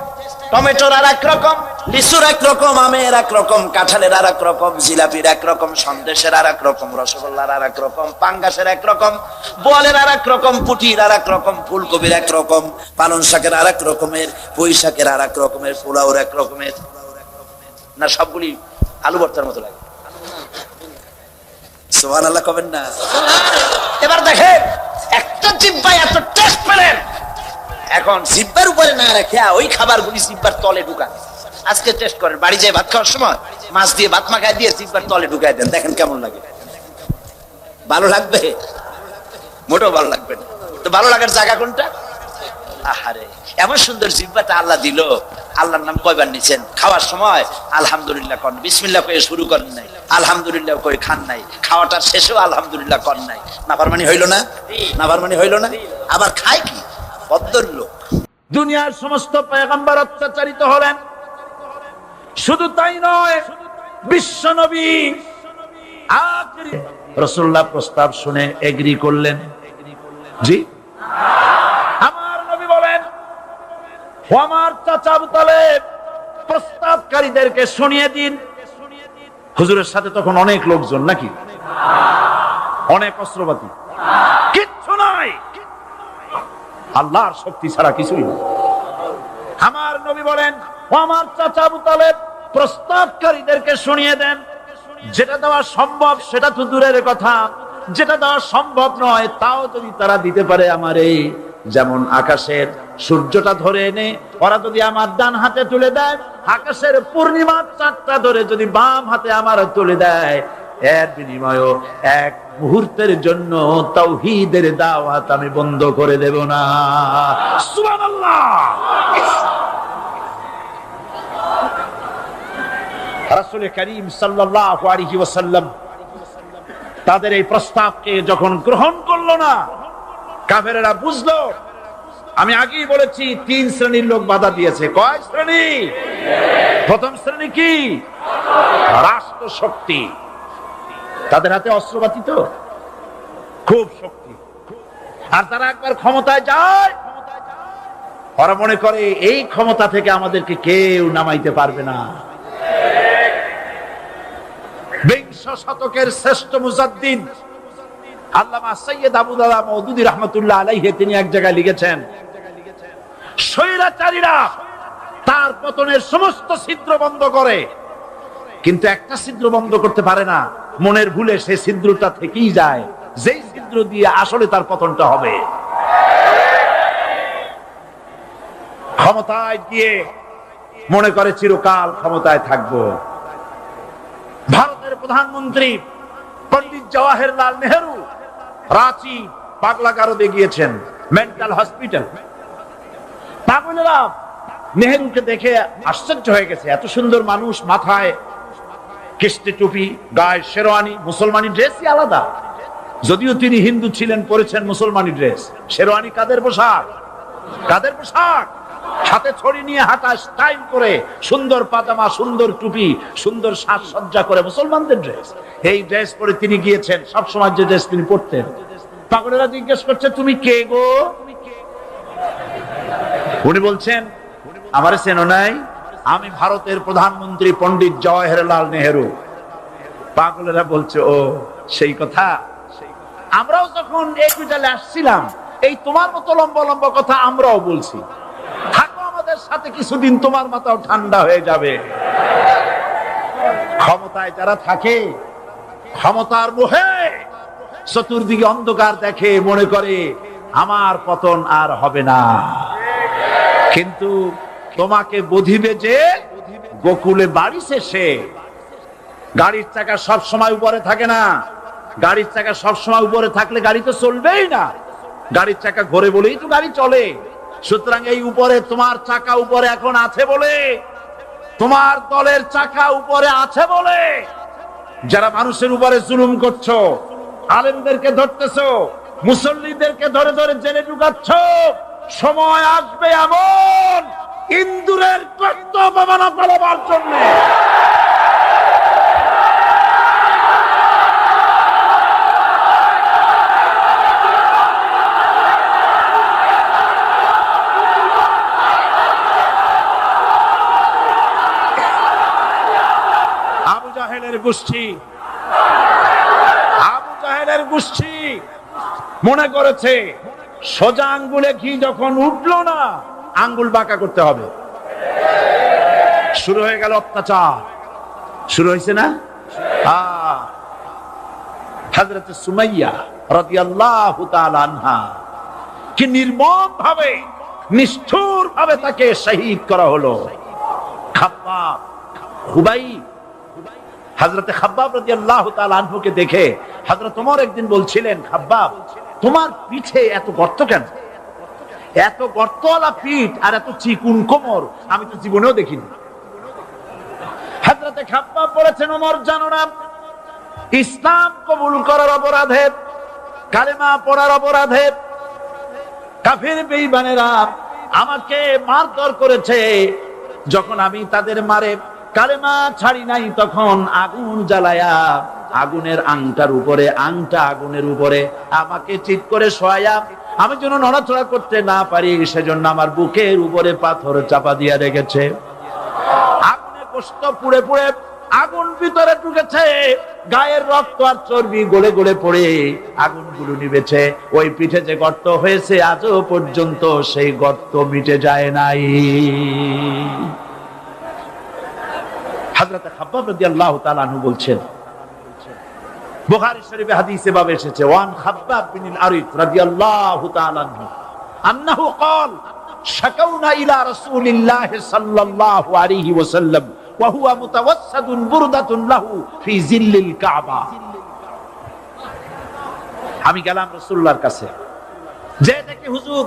A: টমেটোর আর এক রকম, লিচুর এক রকম, আমের এক রকম, কাঁঠালের আর এক রকম, জিলাপির এক রকম, সন্দেশের আর এক রকম, রসগোল্লার আর এক রকম, পাঙ্গাসের এক রকম, বোয়ালের আর এক রকম, পুটির আর এক রকম, ফুলকপির এক রকম, পালং শাকের আর এক রকমের, পুঁই শাকের আর এক রকমের, পোলাওর এক রকমের। না সবগুলি আলু ভর্তার মতো লাগে? সুবহানাল্লাহ কবেন না? এবার দেখেন, একটা জিহ্বায় এত টেস্ট পেলেন, এখন জিহ্বার উপরে না রেখে ওই খাবারগুলি জিহ্বার তলে ঢুকান। আজকে টেস্ট করেন, বাড়ি যেয়ে ভাত খাওয়ার সময় মাছ দিয়ে ভাত মাখায় দিয়ে জিহ্বার তলে ঢুকাই দেন, দেখেন কেমন লাগে। ভালো লাগবে? মোটেও ভালো লাগবে না। তো ভালো লাগার জায়গা কোনটা? আহারে, এমন সুন্দর জিহ্বাটা আল্লাহ দিল। আল্লাহর নাম কয়বার নিছেন? খাওয়ার সময় আলহামদুলিল্লাহ করেন, বিসমিল্লাহ কয়ে শুরু করেন নাই, আলহামদুলিল্লাহ কয়ে খান নাই, খাওয়াটা শেষেও আলহামদুলিল্লাহ করেন নাই। নাফরমানি হইল না? নাফরমানি হইল না? আবার খায় কি? বদ্দর লোক।
B: দুনিয়ার সমস্ত পয়গম্বর অত্যাচারিত হলেন, শুধু তাই নয়, বিশ্ব নবী আখিরি রাসূলুল্লাহ প্রস্তাব শুনে এগ্রি করলেন। জি, আমার নবী বলেন, ও আমার চাচা আবু তালেব, প্রস্তাবকারীদেরকে শুনিয়ে দিন। হুজুরের সাথে তখন অনেক লোকজন, নাকি অনেক অস্ত্রপাতি, কিচ্ছু নাই, আল্লাহর শক্তি ছাড়া কিছুই না। আমার নবী বলেন, ও আমার চাচা আবু তালেব, প্রস্তাবকারীদেরকে শুনিয়ে দেন। যেটা দেওয়া সম্ভব সেটা তো দূরের কথা, যেটা দেওয়া সম্ভব নয় তাও যদি তারা দিতে পারে আমারে, যেমন আকাশের সূর্যটা ধরে এনে ওরা যদি আমার ডান হাতে তুলে দেয়, আকাশের পূর্ণিমার চাঁদটা ধরে যদি বাম হাতে আমার তুলে দেয়, এর বিনিময়ে এক মুহূর্তের জন্য তাওহীদের দাওয়াত আমি বন্ধ করে দেব না। সুবহানাল্লাহ। রাসূল করিম সাল্লাল্লাহু আলাইহি ওয়াসাল্লাম তাদের এই প্রস্তাবকে যখন গ্রহণ করলো না, কাফেরেরা বুঝলো। আমি আগেই বলেছি 3 শ্রেণীর লোক বাধা দিয়েছে। কয় শ্রেণী? প্রথম শ্রেণী কি? রাষ্ট্র শক্তি, তাদের হাতে অস্ত্রপাতি তো খুব শক্তি, আর তারা একবার ক্ষমতায় যায়, ওরা মনে করে এই ক্ষমতা থেকে আমাদেরকে কেউ নামাইতে পারবে না। বিংশ শতকের শ্রেষ্ঠ মুজাদ্দিদ আল্লামা সৈয়দ আবুল আলা মওদুদী রাহমাতুল্লাহ আলাইহি তিনি এক জায়গায় লিখেছেন, স্বৈরাচারীরা তার পতনের সমস্ত ছিদ্র বন্ধ করে, কিন্তু একটা ছিদ্র বন্ধ করতে পারে না, মনের ভুলে সেই ছিদ্রটা থেকেই যায়, যেই ছিদ্র দিয়ে আসলে তার পতনটা হবে। ক্ষমতায় গিয়ে মনে করে চিরকাল ক্ষমতায় থাকবো। ভারতের প্রধানমন্ত্রী পণ্ডিত জওয়াহরলাল নেহেরু রাঁচি পাগলা গারদে গিয়েছেন, মেন্টাল হসপিটাল। পাগলেরা নেহেরুকে দেখে আশ্চর্য হয়ে গেছে, এত সুন্দর মানুষ, মাথায় কিস্তি টুপি, গায়ে শেরওয়ানি, মুসলমানি ড্রেসই আলাদা। যদিও তিনি হিন্দু ছিলেন, পরেছেন মুসলমানি ড্রেস। শেরওয়ানি কাদের পোশাক? কাদের পোশাক? হাতে ছড়ি নিয়ে হাঁটা, স্টাইল করে, সুন্দর পাজামা, সুন্দর টুপি, সুন্দর সাজসজ্জা করে, মুসলমানদের ড্রেস। এই ড্রেস পরে তিনি গিয়েছেন, সবসময় যে ড্রেস তিনি পরতেন। পাগলেরা জিজ্ঞেস করছে, তুমি কে গো? উনি বলছেন, আমারে চেনো নাই? আমি ভারতের প্রধানমন্ত্রী পণ্ডিত জওহরলাল নেহেরু। পাগলেরা বলছে, ও সেই কথা। আমরাও যখন এই বিদ্যালয়ে আসছিলাম, এই তোমার মতো লম্বা লম্বা কথা আমরাও বলছি। থাকো আমাদের সাথে কিছুদিন, তোমার মাথাও ঠান্ডা হয়ে যাবে। ক্ষমতায় যারা থাকে, ক্ষমতার মোহে চতুর্দিকে অন্ধকার দেখে, মনে করে আমার পতন আর হবে না। কিন্তু তোমাকে বুঝিবে যে গোকুলে বাড়ি শেষে গাড়ির চাকা সব সময় উপরে থাকে না। গাড়ির চাকা সব সময় উপরে থাকলে গাড়ি তো চলবেই না। গাড়ির চাকা ঘোরে বলেই তো গাড়ি চলে। সুতরাং এই উপরে তোমার চাকা উপরে এখন আছে বলে, তোমার দলের চাকা উপরে আছে বলে যারা মানুষের উপরে জুলুম করছো, আলেমদেরকে ধরতেছো, মুসল্লিদেরকে ধরে ধরে জেলে ঢুকাচ্ছ, সময় আসবে এমন ইন্দুরের কষ্ট অপমানা পালাবার জন্য। আবু জাহেলের গোষ্ঠী মনে করেছে সোজা আঙ্গুলে ঘি যখন উঠলো না, আঙ্গুল বাঁকা করতে হবে। শুরু হয়ে গেল অত্যাচার, শুরু হয়েছে না। হযরত সুমাইয়া রাদিয়াল্লাহু তাআলা আনহা কি নির্মম ভাবে, নিষ্ঠুর ভাবে তাকে শহীদ করা হলো। খাব্বাব, খুবাইব, হযরত খাব্বাব রাদিয়াল্লাহু তাআলা আনহুকে দেখে হযরত ওমর একদিন বলছিলেন, খাব্বাব তোমার পিঠে এত গর্ত কেন? এত গর্তওয়ালা পিঠ আর এত চিকুন কোমর আমি তো জীবনেও দেখিনি। হযরত খাব্বাব বলেছেন, ওমর জানো না, ইসলাম কবুল করার অপরাধে, কালেমা পড়ার অপরাধে কাফির বেঈমানেরা আমাকে মারধর করেছে। যখন আমি তাদের মারে কালেমা ছাড়ি নাই, তখন আগুন জ্বালায়া আগুনের আংটার উপরে, আংটা আগুনের উপরে আমাকে চিৎ করে শোয়ায়া, আমি যেন নড়াচড়া করতে না পারি সেজন্য আমার বুকের উপরে পাথর চাপা দিয়া রেখেছে। আগুনে কষ্ট পুড়ে পুড়ে আগুন ভিতরে ঢুকেছে, গায়ের রক্ত আর চর্বি গলে গলে পড়ে আগুনগুলো নিভেছে। ওই পিঠে যে গর্ত হয়েছে আজও পর্যন্ত সেই গর্ত মিটে যায় নাই। হযরত খাব্বাব রাদিয়াল্লাহু তাআলা আনহু বলছেন, বুখারী শরীফে হাদিসে ভাবে এসেছে, ওয়ান খাব্বাব বিনুল আরিত রাদিয়াল্লাহু তাআলা আনহু আন্নাহু قال শাকাউনা ইলা রাসূলিল্লাহ সাল্লাল্লাহু আলাইহি ওয়াসাল্লাম ওয়া হুয়া মুতাওয়াসসাদুন বুরদাতুন লাহু ফি জিল্লিল কাবা। আমি গেলাম রাসূলুল্লাহর কাছে, যে দেখি হুজুর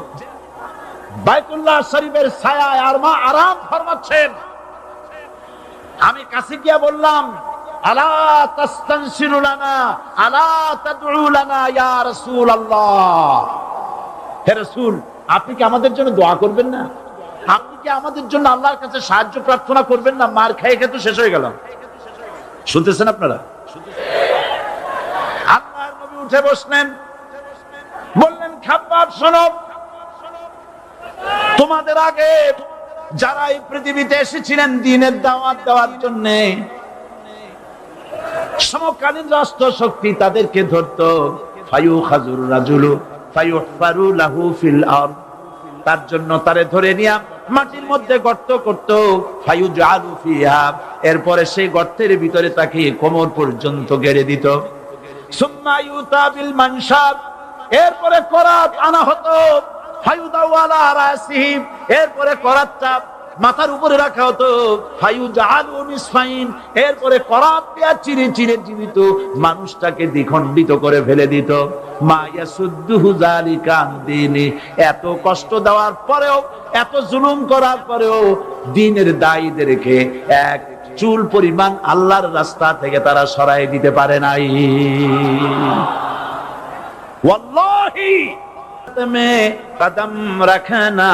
B: বাইতুল্লাহ শরীফের ছায়ায় আরাম ফরমাচ্ছেন। আমি কাছে গিয়া বললাম, আলা তাস্তানসিরু লানা, আলা তাদউ লানা ইয়া রাসূলুল্লাহ। হে রাসূল, আপনি কি আমাদের জন্য দোয়া করবেন না? আপনি কি আমাদের জন্য আল্লাহর কাছে সাহায্য প্রার্থনা করবেন না? মার খেয়ে খেয়ে তো শেষ হয়ে গেলাম। শুনতেছেন আপনারা? আল্লাহর নবী উঠে বসলেন, বললেন, খাব্বাব শোনো, তোমাদের আগে যারা এই পৃথিবীতে এসেছিলেন দ্বীনের দাওয়াত দেওয়ার জন্য, সমকালীন রাষ্ট্র শক্তি তাদেরকে ধরতো, ফায়ুখাজুর রাজুলু ফায়ুহফারু লাহু ফিল আরদ, তার জন্য তারে ধরে নিয়া মাটির মধ্যে গর্ত করত, ফায়ুজআলু ফিহা, এরপরে সেই গর্তের ভিতরে তাকে কোমর পর্যন্ত গেড়ে দিত। সুম্মা ইউতা বিল মানশাব, এরপরে করাত আনা হতো, ফায়ুদাউ আলা রাসিহি, এরপরে করাতটা মাথার উপরে রাখা হতো, ফায়ুজআলু নিসফাইন, এরপরে করাত দিয়া চিরে চিরে জীবিত মানুষটাকে দ্বিখণ্ডিত করে ফেলে দিত। মা ইয়াসুদ্দুহু যালিকা আন দীনি, এত কষ্ট দেওয়ার পরেও, এত জুলুম করার পরেও দ্বীনের দায়ীদেরকে এক চুল পরিমাণ আল্লাহর রাস্তা থেকে তারা সরাই দিতে পারে নাই। ওয়াল্লাহি में कदम रखना,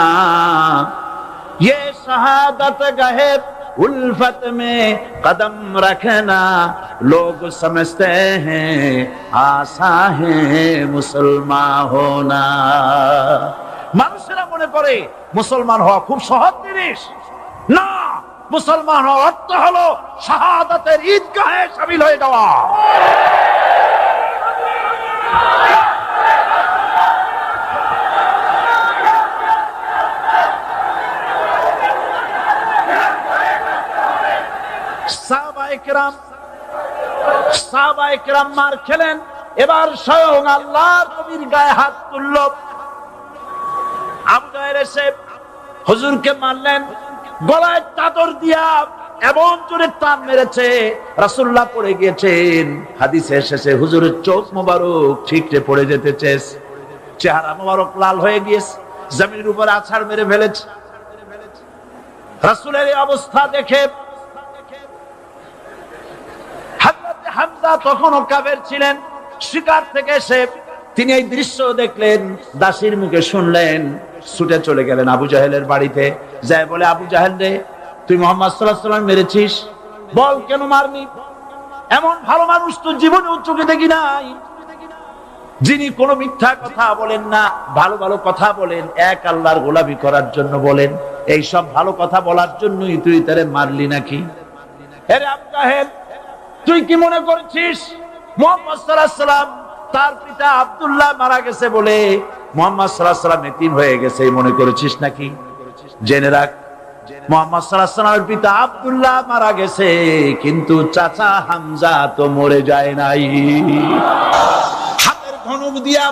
B: ये शहादत गहे उल्फत में कदम रखना, लोग समझते हैं आसा है मुसलमान होना। মানুষেরা মনে করে মুসলমান হওয়া খুব সহজ জিনিস। না, মুসলমান হওয়ার অর্থ হলো শাহাদাতের ঈদগাহে শামিল হয়ে যাওয়া। সাহাবায়ে কেরাম মার খেলেন, এবার স্বয়ং আল্লাহর নবীর গায়ে হাত তুলল। আবু জাহেল এসে হুজুরকে মারলেন, গলায় চাদর দিয়া এমন জোরে টান মেরেছে, রাসূলুল্লাহ পড়ে গিয়েছেন। হাদিসে এসেছে হুজুরের চোখ মোবারক ঠিকরে পড়ে যেতেছে, চেহারা মোবারক লাল হয়ে গিয়েছে, জমিনের উপর আছাড় মেরে ফেলেছে। রাসূলের এই অবস্থা দেখে হযরত হামজা তখনও কাফের ছিলেন, শিকার থেকে এসে তিনি এই দৃশ্য দেখলেন, দাসীর মুখে শুনলেন, ছুটে চলে গেলেন আবু জাহেলের বাড়িতে। যায় বলে, আবু জাহেল রে, তুই মুহাম্মদ সাল্লাল্লাহু আলাইহি ওয়াসাল্লাম মেরেছিস, বল কেন মারনি? এমন ভালো মানুষ তো জীবনে চোখে দেখি নাই, যিনি কোনো মিথ্যা কথা বলেন না, ভালো ভালো কথা বলেন, এক আল্লাহর গোলামি করার জন্য বলেন। এই সব ভালো কথা বলার জন্যই তুই তারে মারলি নাকি? আরে আবু জাহেল, তুই কি মনে করছিস মুহাম্মদ সাল্লাল্লাহু আলাইহি ওয়াসাল্লাম তার পিতা আব্দুল্লাহ মারা গেছে বলে মুহাম্মদ সাল্লাল্লাহু আলাইহি ওয়াসাল্লাম এতিম হয়ে গেছে মনে করেছিস নাকি? জেনে রাখ, মুহাম্মদ সাল্লাল্লাহু আলাইহি ওয়াসাল্লামের পিতা আব্দুল্লাহ মারা গেছে, কিন্তু চাচা হামজা তো মরে যায় নাই। হাতের ধনুক দিয়া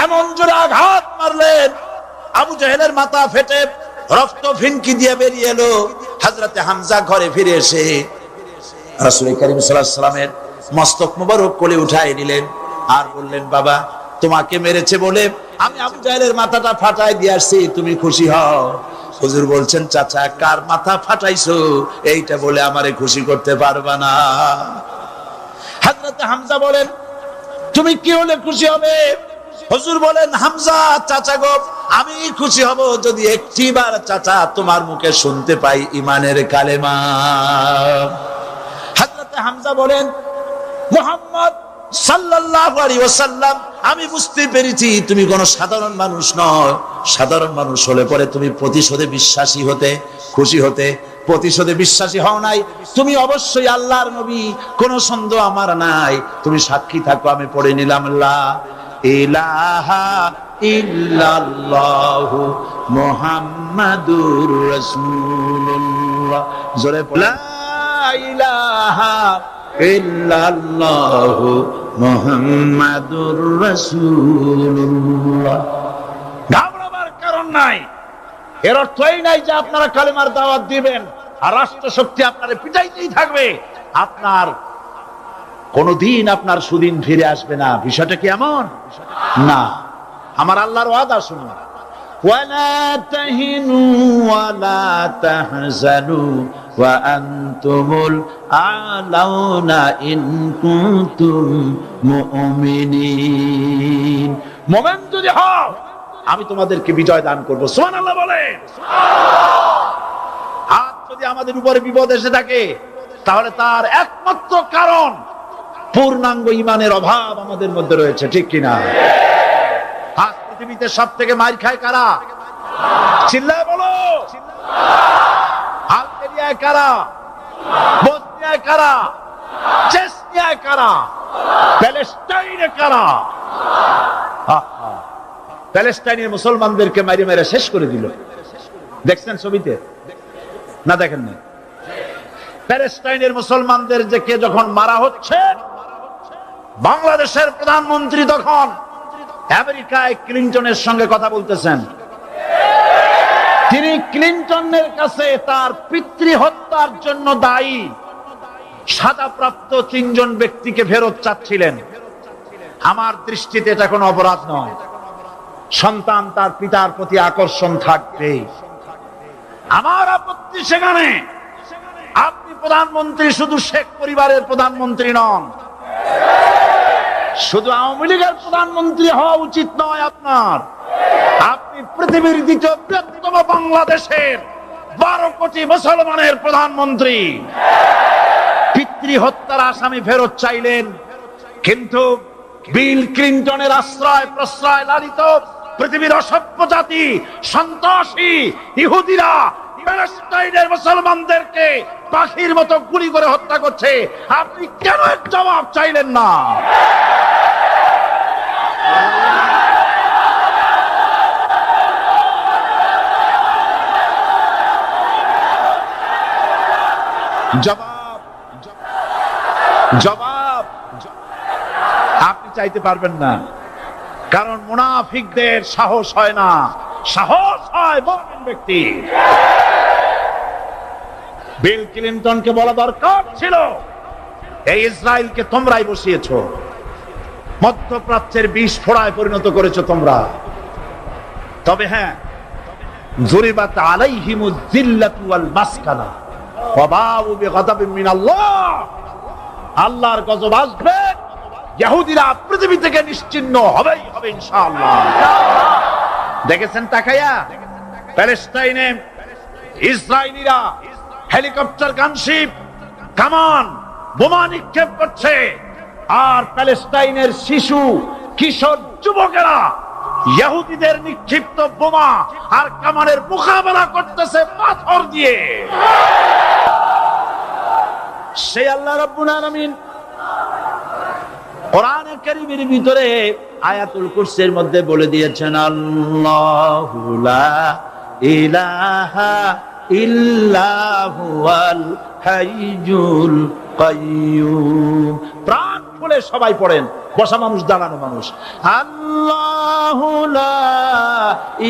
B: এমন জোরে আঘাত মারলেন, আবু জাহেলের মাথা ফেটে রক্ত ফিনকি দিয়ে বেরিয়ে এলো। হযরতে হামজা ঘরে ফিরে এসে রাসূল কারীম সাল্লাল্লাহু আলাইহি ওয়াসাল্লামের মস্তক মোবারক কোলে উঠায় নিলেন আর বললেন, বাবা, তোমাকে মেরেছে বলে আমি আবু জাহেলের মাথাটা ফাটাই দিয়ে আসছি, তুমি খুশি হও। হুজুর বলছেন, চাচা, কার মাথা ফাটাইছো এইটা বলে আমারে খুশি করতে পারবা না। হযরতে হামজা বলেন, তুমি কি হলে খুশি হবে? হুজুর বলেন, হামজা চাচা গো, আমি খুশি হব যদি একটিবার চাচা তোমার মুখে শুনতে পাই ঈমানের কালেমা। হযরতে হামজা বলেন, মুহাম্মদ সাল্লাল্লাহু আলাইহি ওয়াসাল্লাম, আমি বুঝতে পেরেছি তুমি কোনো সাধারণ মানুষ নয়। সাধারণ মানুষ হলে পরে তুমি প্রতিশোধে বিশ্বাসী হতে, খুশি হতে। প্রতিশোধে বিশ্বাসী হও নাই, তুমি অবশ্যই আল্লাহর নবী, কোনো সন্দেহ আমার নাই। তুমি সাক্ষী থাকো, আমি পড়ে নিলাম, লা ইলাহা ইল্লাল্লাহু মুহাম্মাদুর রাসূলুল্লাহ। জোরে পড়ে, লা ইলাহা ইল্লাল্লাহু মুহাম্মাদুর রাসূলুল্লাহ। ঘাবড়াবার কারণ নাই। এর অর্থ এই নাই যে আপনারা কালেমার দাওয়াত দিবেন আর রাষ্ট্র শক্তি আপনারে পিটাইতেই থাকবে, আপনার কোনদিন আপনার সুদিন ফিরে আসবে না। বিষয়টা কি এমন না? আমার আল্লাহর ওয়াদা শুনুন, ওয়ালা তাহিনু ওয়ালা তাহজানু ওয়া আনতুমুল আলাউনা ইন কুনতুম মুমিনিন। মুমিন যদি হও, আমি তোমাদেরকে বিজয় দান করব। সুবহানাল্লাহ বলেন। আজ যদি আমাদের উপরে বিপদ এসে থাকে, তাহলে তার একমাত্র কারণ পূর্ণাঙ্গ ঈমানের অভাব আমাদের মধ্যে রয়েছে, ঠিক কিনা? আজ পৃথিবীতে সবথেকে মার খায় কারা? চিল্লায় বলো। আলজেরিয়ায় কারা? বসনিয়ায় কারা? চেচনিয়ায় কারা? প্যালেস্টাইনে কারা? প্যালেস্টাইনের মুসলমানদেরকে মারি মেরে শেষ করে দিল। দেখছেন ছবিতে না? দেখেন না? প্যালেস্টাইনের মুসলমানদেরকে যখন মারা হচ্ছে, বাংলাদেশের প্রধানমন্ত্রী তখন আমেরিকায় ক্লিনটনের সঙ্গে কথা বলতেছেন। তিনি ক্লিনটনের কাছে তার পিতৃ হত্যার জন্য দায়ী সাজাপ্রাপ্ত 3 জন ব্যক্তিকে ফেরত চাচ্ছিলেন। আমার দৃষ্টিতে এটা কোনো অপরাধ নয়। সন্তান তার পিতার প্রতি আকর্ষণ থাকবে, আমার আপত্তি সেখানে। আপনি প্রধানমন্ত্রী, শুধু শেখ পরিবারের প্রধানমন্ত্রী নন, শুধু আওয়ামী লীগের প্রধানমন্ত্রী হওয়া উচিত নয় আপনার। আপনি পৃথিবীর দ্বিতীয় বৃহত্তম বাংলাদেশের 12 কোটি মুসলমানের প্রধানমন্ত্রী। পিতৃ হত্যার আসামি ফেরত চাইলেন, কিন্তু বিল ক্লিনটনের আশ্রয় প্রশ্রয় লালিত পৃথিবীর অসভ্য জাতি, সন্ত্রাসী ইহুদিরা প্যালেস্টাইনের মুসলমানদেরকে পাখির মতো গুলি করে হত্যা করছে, আপনি কেন এর জবাব চাইলেন না? জবাব জবাব আপনি চাইতে পারবেন না, কারণ মুনাফিকদের সাহস হয় না, সাহস হয় মুমিন ব্যক্তি। বিল ক্লিনটনকে বলা দরকার ছিল, এই ইসরায়েলকে তোমরাই বসিয়েছো, মধ্যপ্রাচ্যের বিষ ফোড়ায় পরিণত করেছো তোমরা। তবে হ্যাঁ, জুরিবাত আলাইহিমুজ যিল্লাতু ওয়াল মাসকানা ওয়া বাউ বিগাদাবিন মিনাল্লাহ। আল্লাহর গজব আসবে, ইহুদিরা পৃথিবী থেকে নিশ্চিহ্ন হবেই হবে ইনশাআল্লাহ। দেখেছেন তাকায়া, প্যালেস্টাইনে ইসরায়েলিরা হেলিকপ্টার, গানশিপ, কামান, বোমা নিক্ষেপ করছে, আর প্যালেস্টাইনের শিশু, কিশোর, যুবকেরা ইহুদিদের নিক্ষিপ্ত বোমা আর কামানের মোকাবেলা করতেছে পাথর দিয়ে। সেই আল্লাহ রাব্বুল আলামিন কোরআনে কারীমের ভিতরে আয়াতুল কুরসির মধ্যে বলে দিয়েছেন, আল্লাহু লা ইলাহা ইল্লা হুয়াল হাইয়ুল কাইয়্যুম। প্রাণ খুলে সবাই পড়েন, বসা মানুষ, দাঁড়ানো মানুষ। আল্লাহু লা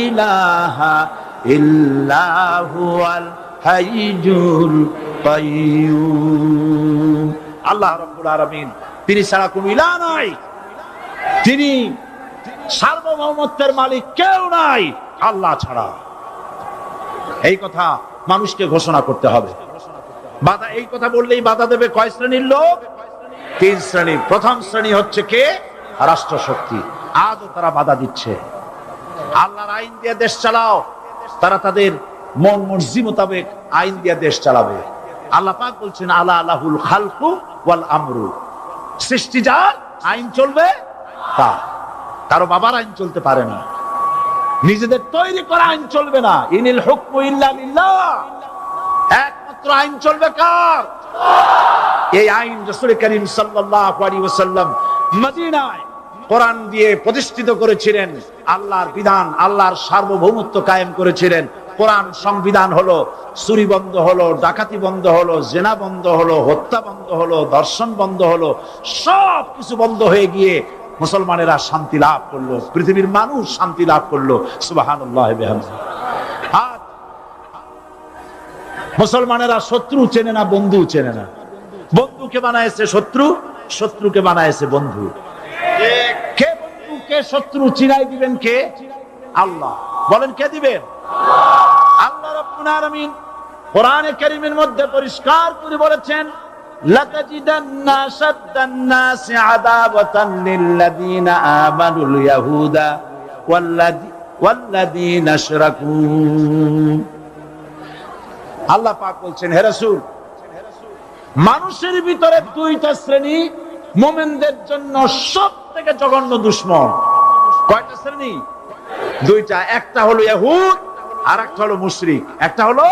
B: ইলাহা ইল্লা হুয়াল হাইয়ুল কাইয়্যুম। আল্লাহ রাব্বুল আলামিন, তিনি ছাড়া কোনো ইলাহ নাই, তিনি সার্বভৌমত্বের মালিক, কেউ নাই আল্লাহ ছাড়া। এই কথা মানুষকে ঘোষণা করতে হবে। বাধা, এই কথা বললেই বাধা দেবে কয় শ্রেণীর লোক? 3 শ্রেণীর। প্রথম শ্রেণী হচ্ছে কে? রাষ্ট্রশক্তি। আজও তারা বাধা দিচ্ছে। আল্লাহর আইন দিয়ে দেশ চালাও, তারা তাদের মন মর্জি মোতাবেক আইন দিয়ে দেশ চালাবে। আল্লাহ পাক বলছেন, আলা আলাহুল খালকু ওয়াল আমরু। সৃষ্টি যার, আইন চলবে তার। কারো বাবার আইন চলতে পারে না, নিজেদের তৈরি করা আইন চলবে না। ইনিল হুকমু ইল্লা লিল্লাহ। একমাত্র আইন চলবে কার? এই আইন রাসূল করিম সাল্লাল্লাহু আলাইহি ওয়াসাল্লাম মদিনায় কোরআন দিয়ে প্রতিষ্ঠিত করেছিলেন। আল্লাহর বিধান, আল্লাহর সার্বভৌমত্ব কায়েম করেছিলেন। কোরআন সংবিধান হলো, চুরি বন্ধ হলো, ডাকাতি বন্ধ হলো, জেনা বন্ধ হলো, হত্যা বন্ধ হলো, ধর্ষণ বন্ধ হলো, সব কিছু বন্ধ হয়ে গিয়ে মুসলমানেরা শান্তি লাভ করলো, পৃথিবীর মানুষ শান্তি লাভ করলো। সুবহানাল্লাহ ওয়া বিহামদিহি। আর মুসলমানেরা শত্রু চেনে না, বন্ধু চেনে না। বন্ধুকে বানায়েছে শত্রু, শত্রুকে বানায়েছে বন্ধু। কে বন্ধু কে শত্রু চিনাই দিবেন কে? আল্লাহ। বলেন কে দিবেন? আল্লাহ রাব্বুল আলামিন কোরআনে কারীমের মধ্যে পরিষ্কার করে বলেছেন, লাতাজিদান্না আশাদ্দান নাসি আদাওয়াতান লিল্লাযীনা আমানুল ইয়াহুদা ওয়াল্লাযীনা আশরাকু। আল্লাহ পাক বলছেন, হে রাসূল, মানুষের ভিতরে 2টা শ্রেণী মুমিনদের জন্য সবথেকে জঘন্য দুশমন। কয়টা শ্রেণী? 2টা। একটা হলো ইহুদ, আর একটা হলো মুশরিক। একটা হলো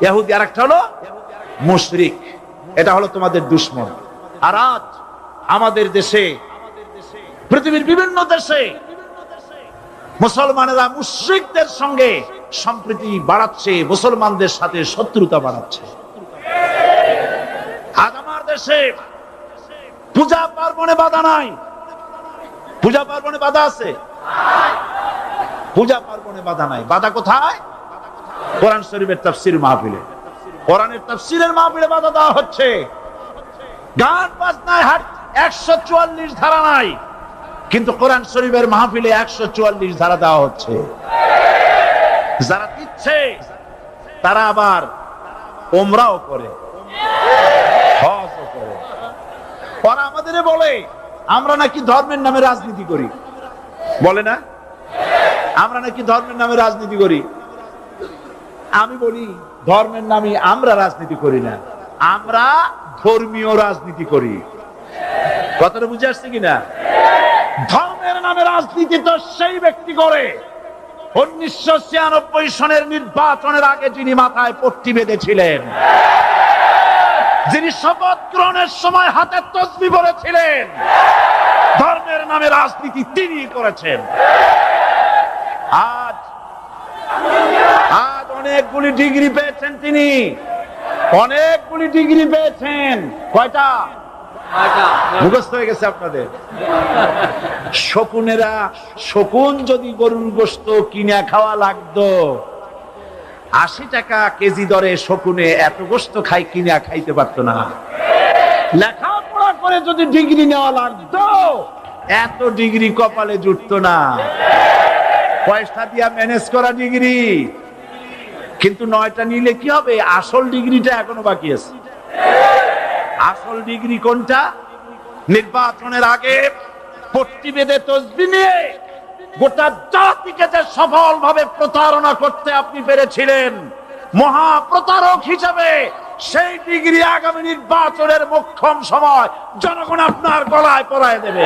B: ইহুদি, আর একটা হলো মুশরিক। এটা হলো তোমাদের দুশমন। আর আজ আমাদের দেশে, পৃথিবীর বিভিন্ন দেশে মুসলমানেরা মুশরিকদের সঙ্গে সম্প্রীতি বাড়াচ্ছে, মুসলমানদের সাথে শত্রুতা বাড়াচ্ছে। আজ আমার দেশে পূজা পার্বণে বাধা নাই। পূজা পার্বণে বাধা আছে? পূজা পার্বণে বাধা নাই। বাধা কোথায়? কোরআন শরীফের তাফসীর মাহফিলে। কোরআনের তাফসীরের মাহফিলে বাধা দেওয়া হচ্ছে। গান বাজনায় 144 ধারা নাই, কিন্তু কোরআন শরীফের মাহফিলে 144 ধারা দেওয়া হচ্ছে। যারা দিচ্ছে তারা আবার ওমরাও করে, হজও করে। ওরা আমাদের বলে আমরা নাকি ধর্মের নামে রাজনীতি করি। বলে না? আমরা নাকি ধর্মের নামে রাজনীতি করি। আমি বলি, ধর্মের নামে আমরা রাজনীতি করি না, আমরা ধর্মীয় রাজনীতি করি। কথাটা বুঝে আসছে কিনা? ধর্মের নামে রাজনীতি তো সেই ব্যক্তি করে 1996 সনের নির্বাচনের আগে যিনি মাথায় পট্টি বেঁধেছিলেন, যিনি শপথ গ্রহণের সময় হাতে তসবিহ বলেছিলেন, ধর্মের নামে রাজনীতি তিনি করেছেন। আজ অনেকগুলি ডিগ্রি পেয়েছেন তিনি, অনেকগুলি ডিগ্রি পেয়েছেন। কয়টা? মুখস্থ হয়ে গেছে আপনাদের। শকুনেরা, শকুন যদি গরুর গোশত কিনে খাওয়া লাগতো, 80 টাকা কেজি দরে শকুনে এত গোশত কিনে খাইতে পারতো না। লেখাপড়া করে যদি ডিগ্রি নেওয়া লাগতো, এত ডিগ্রি কপালে জুটতো না। পয়সা দিয়া ম্যানেজ করা ডিগ্রি, কিন্তু 9টা নিলে কি হবে? আসল ডিগ্রিটা এখনো বাকি আছে। আসল ডিগ্রি কোনটা? নির্বাচনের আগে পট্টি বেঁধে তসবিহ নিয়ে গোটা জাতিকে যে সফলভাবে প্রতারণা করতে আপনি পেরেছিলেন, মহা প্রতারক হিসেবে সেই ডিগ্রি আগামী নির্বাচনের মোক্ষম সময় জনগণ আপনার গলায় পরায় দেবে।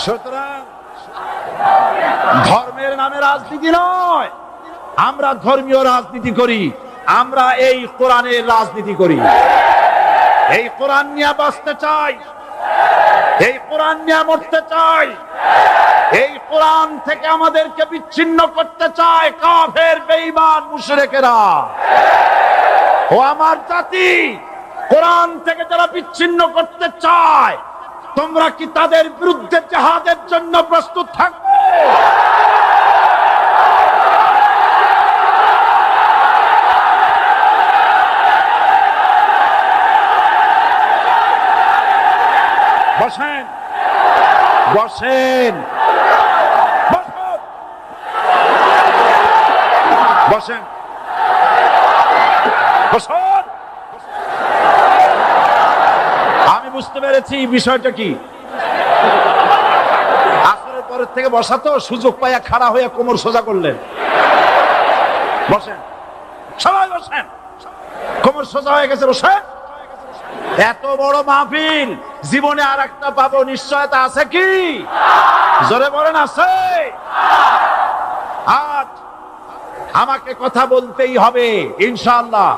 B: সুতরাং ধর্মের নামে রাজনীতি নয়, আমরা ধর্মীয় রাজনীতি করি, আমরা এই কোরআনের রাজনীতি করি। এই কোরআন নিয়ে বাঁচতে চাই, এই কোরআন নিয়ে মরতে চাই। এই কোরআন থেকে আমাদেরকে বিচ্ছিন্ন করতে চায় কাফের, বেঈমান, মুশরিকেরা। ও আমার জাতি, কোরআন থেকে যারা বিচ্ছিন্ন করতে চায়, তোমরা কি তাদের বিরুদ্ধে জিহাদের জন্য প্রস্তুত থাকবে? বসেন, বসেন, বসেন, বসেন। আমি বুঝতে পেরেছি বিষয়টা কি। আসরের পরের থেকে বসা তো, সুযোগ পাইয়া খাড়া হইয়া কোমর সোজা করলেন। বসেন, সবাই বসেন। কোমর সোজা হয়ে গেছে, বসেন। এত বড় মাহফিল, জীবনে আর একটা পাবো নিশ্চয়তা আছে কি? জোরে বলেন, আছে? আজ আমাকে কথা বলতেই হবে ইনশাআল্লাহ,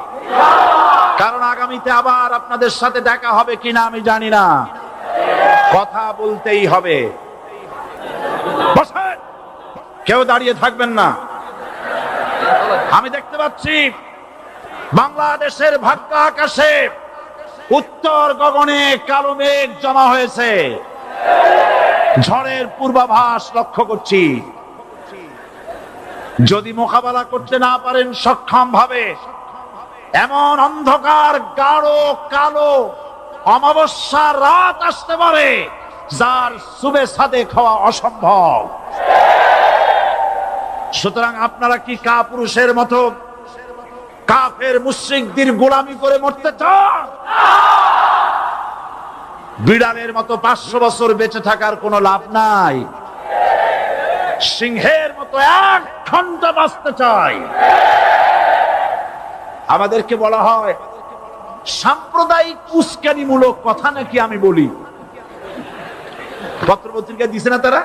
B: কারণ আগামীতে আবার আপনাদের সাথে দেখা হবে কিনা আমি জানি না। কথা বলতেই হবে। বসেন, কেউ দাঁড়িয়ে থাকবেন না। আমি দেখতে পাচ্ছি বাংলাদেশের ভাগ্য আকাশে উত্তর গগনে কালো মেঘ জমা হয়েছে। ঝড়ের পূর্বাভাস লক্ষ্য করছি। যদি মোকাবেলা করতে না পারেন সক্ষম ভাবে, এমন অন্ধকার গাঢ় কালো অমাবস্যার রাত আসতে পারে যার সুবে সাদে খাওয়া অসম্ভব। সুতরাং আপনারা কি কাপুরুষের মতো কাফের মুশরিকদের গোলামি করে মরতে চান? বিড়ালের মতো 500 বছর বেঁচে থাকার কোনো লাভ নাই। সিংহের মতো 1 ঘন্টা বাঁচতে চাই। আমাদেরকে বলা হয় সাম্প্রদায়িক উস্কানিমূলক কথা নাকি আমি বলি। পত্রপত্রিকা দিছে না তারা?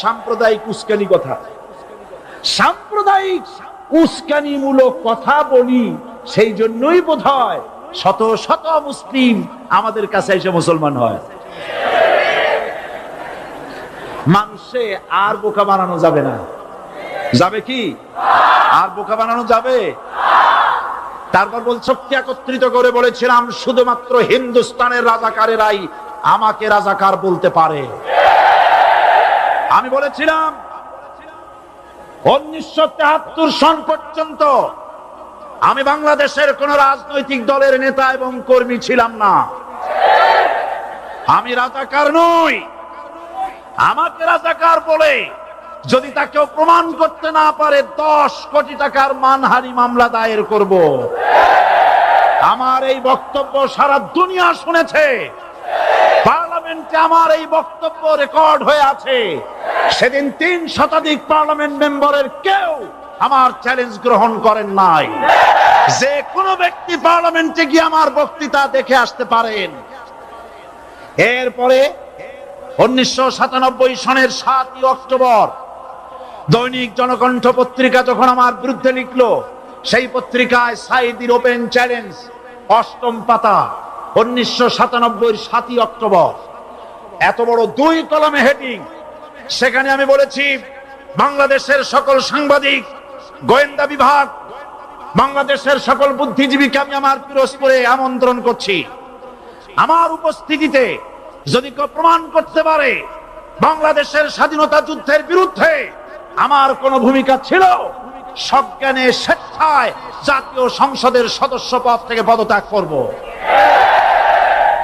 B: সাম্প্রদায়িক উস্কানি কথা, সাম্প্রদায়িক উস্কানিমূলক কথা বলি। সেই জন্যই বোধহয় শত শত মুসলিম আমাদের কাছে এসে মুসলমান হয়। মানুষে আর বোকা বানানো যাবে না। যাবে কি? আর বোকা বানানো যাবে? তারপর বল, শক্তি একত্রিত করে বলেছিলাম শুধুমাত্র হিন্দুস্তানের রাজাকারেরাই আমাকে রাজাকার বলতে পারে। আমি বলেছিলাম 1973 সন পর্যন্ত আমি বাংলাদেশের কোন রাজনৈতিক দলের নেতা এবং কর্মী ছিলাম না। আমি রাজাকার নই। আমাকে রাজাকার বলে যদি তাকে প্রমাণ করতে না পারে 10 কোটি টাকার মানহানি মামলা দায়ের করব। আমার এই বক্তব্য সারা দুনিয়া শুনেছে। পার্লামেন্টে আমার এই বক্তব্য রেকর্ড হয়ে আছে। সেদিন 3 শতাধিক পার্লামেন্ট মেম্বারের কেউ আমার চ্যালেঞ্জ গ্রহণ করেন নাই। যে কোনো ব্যক্তি পার্লামেন্টে গিয়ে আমার বক্তৃতা দেখে আসতে পারেন। এরপরে 1997 সনের 7 অক্টোবর দৈনিক জনকণ্ঠ পত্রিকা যখন আমার বিরুদ্ধে লিখলো, সেই পত্রিকায় সাইদির ওপেন চ্যালেঞ্জ 8ম পাতা 1997 7 অক্টোবর, এত বড় 2 কলমে হেডিং। সেখানে আমি বলেছি, বাংলাদেশের সকল সাংবাদিক, গোয়েন্দা বিভাগ, বাংলাদেশের সকল বুদ্ধিজীবীকে আমি আমার পিরোজপুরে আমন্ত্রণ করছি। আমার উপস্থিতিতে যদি কেউ প্রমাণ করতে পারে বাংলাদেশের স্বাধীনতা যুদ্ধের বিরুদ্ধে আমার কোনো ভূমিকা ছিল, সজ্ঞানে স্বেচ্ছায় জাতীয় সংসদের সদস্য পদ থেকে পদত্যাগ করব।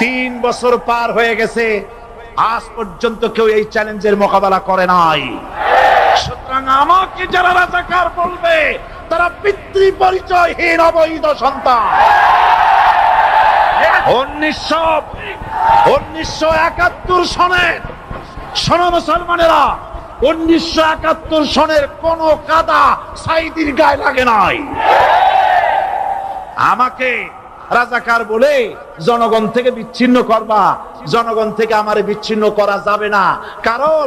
B: 3 বছর পার হয়ে গেছে, আজ পর্যন্ত কেউ এই চ্যালেঞ্জের মোকাবেলা করে নাই। সুতরাং আমাকে যারা রাজাকার বলবে, তারা পিতৃ পরিচয়হীন অবৈধ সন্তান। 1971 সনের, শোনো মুসলমানেরা, 1971 সনের কোন কাদা সাইদির গায়ে লাগে নাই। আমাকে রাজাকার বলে জনগণ থেকে বিচ্ছিন্ন করবা, জনগণ থেকে আমারে বিচ্ছিন্ন করা যাবে না। কারণ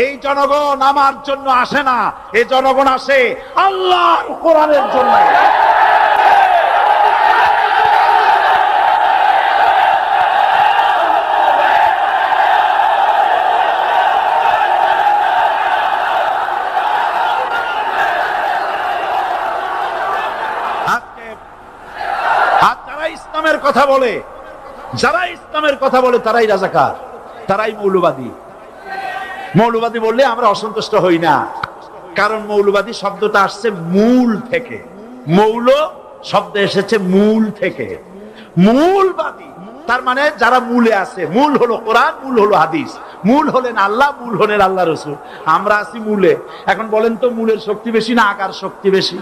B: এই জনগণ আমার জন্য আসে না, এই জনগণ আসে আল্লাহর কোরআনের জন্য। ইসলামের কথা বলে, যারা ইসলামের কথা বলে তারাই রাজাকার, তারাই মৌলবাদী। মৌলবাদী বললে আমরা অসন্তুষ্ট হই না, কারণ মৌলবাদী শব্দটা আসছে মূল থেকে। মৌল শব্দ এসেছে মূল থেকে। মূলবাদী তার মানে যারা মূলে আছে। মূল হলো কোরআন, মূল হলো হাদিস, মূল হলেন আল্লাহ, মূল হলেন আল্লাহ রসুল। আমরা আছি মূলে। এখন বলেন তো, মূলের শক্তি বেশি না আগার শক্তি বেশি?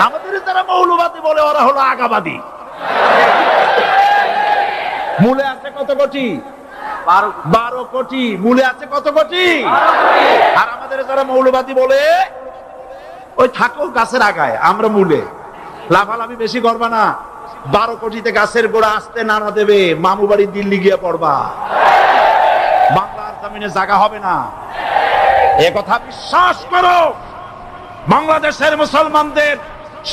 B: আমাদের যারা মৌলবাদী বলে ওরা হলো আগাবাদী। মূলে আছে কত কোটি? 12 কোটি। মূলে আছে কত কোটি? আর আমাদের যারা মৌলবাদী বলে, ওই থাকো গাছের আগায়, আমরা মূলে। লাফালাফি বেশি করবা না, 12 কোটিতে গাছের গোড়া আসতে নানা দেবে, মামু বাড়ি দিল্লি গিয়ে পড়বা, বাংলার জমিনে জায়গা হবে না। এ কথা বিশ্বাস করো। বাংলাদেশের মুসলমানদের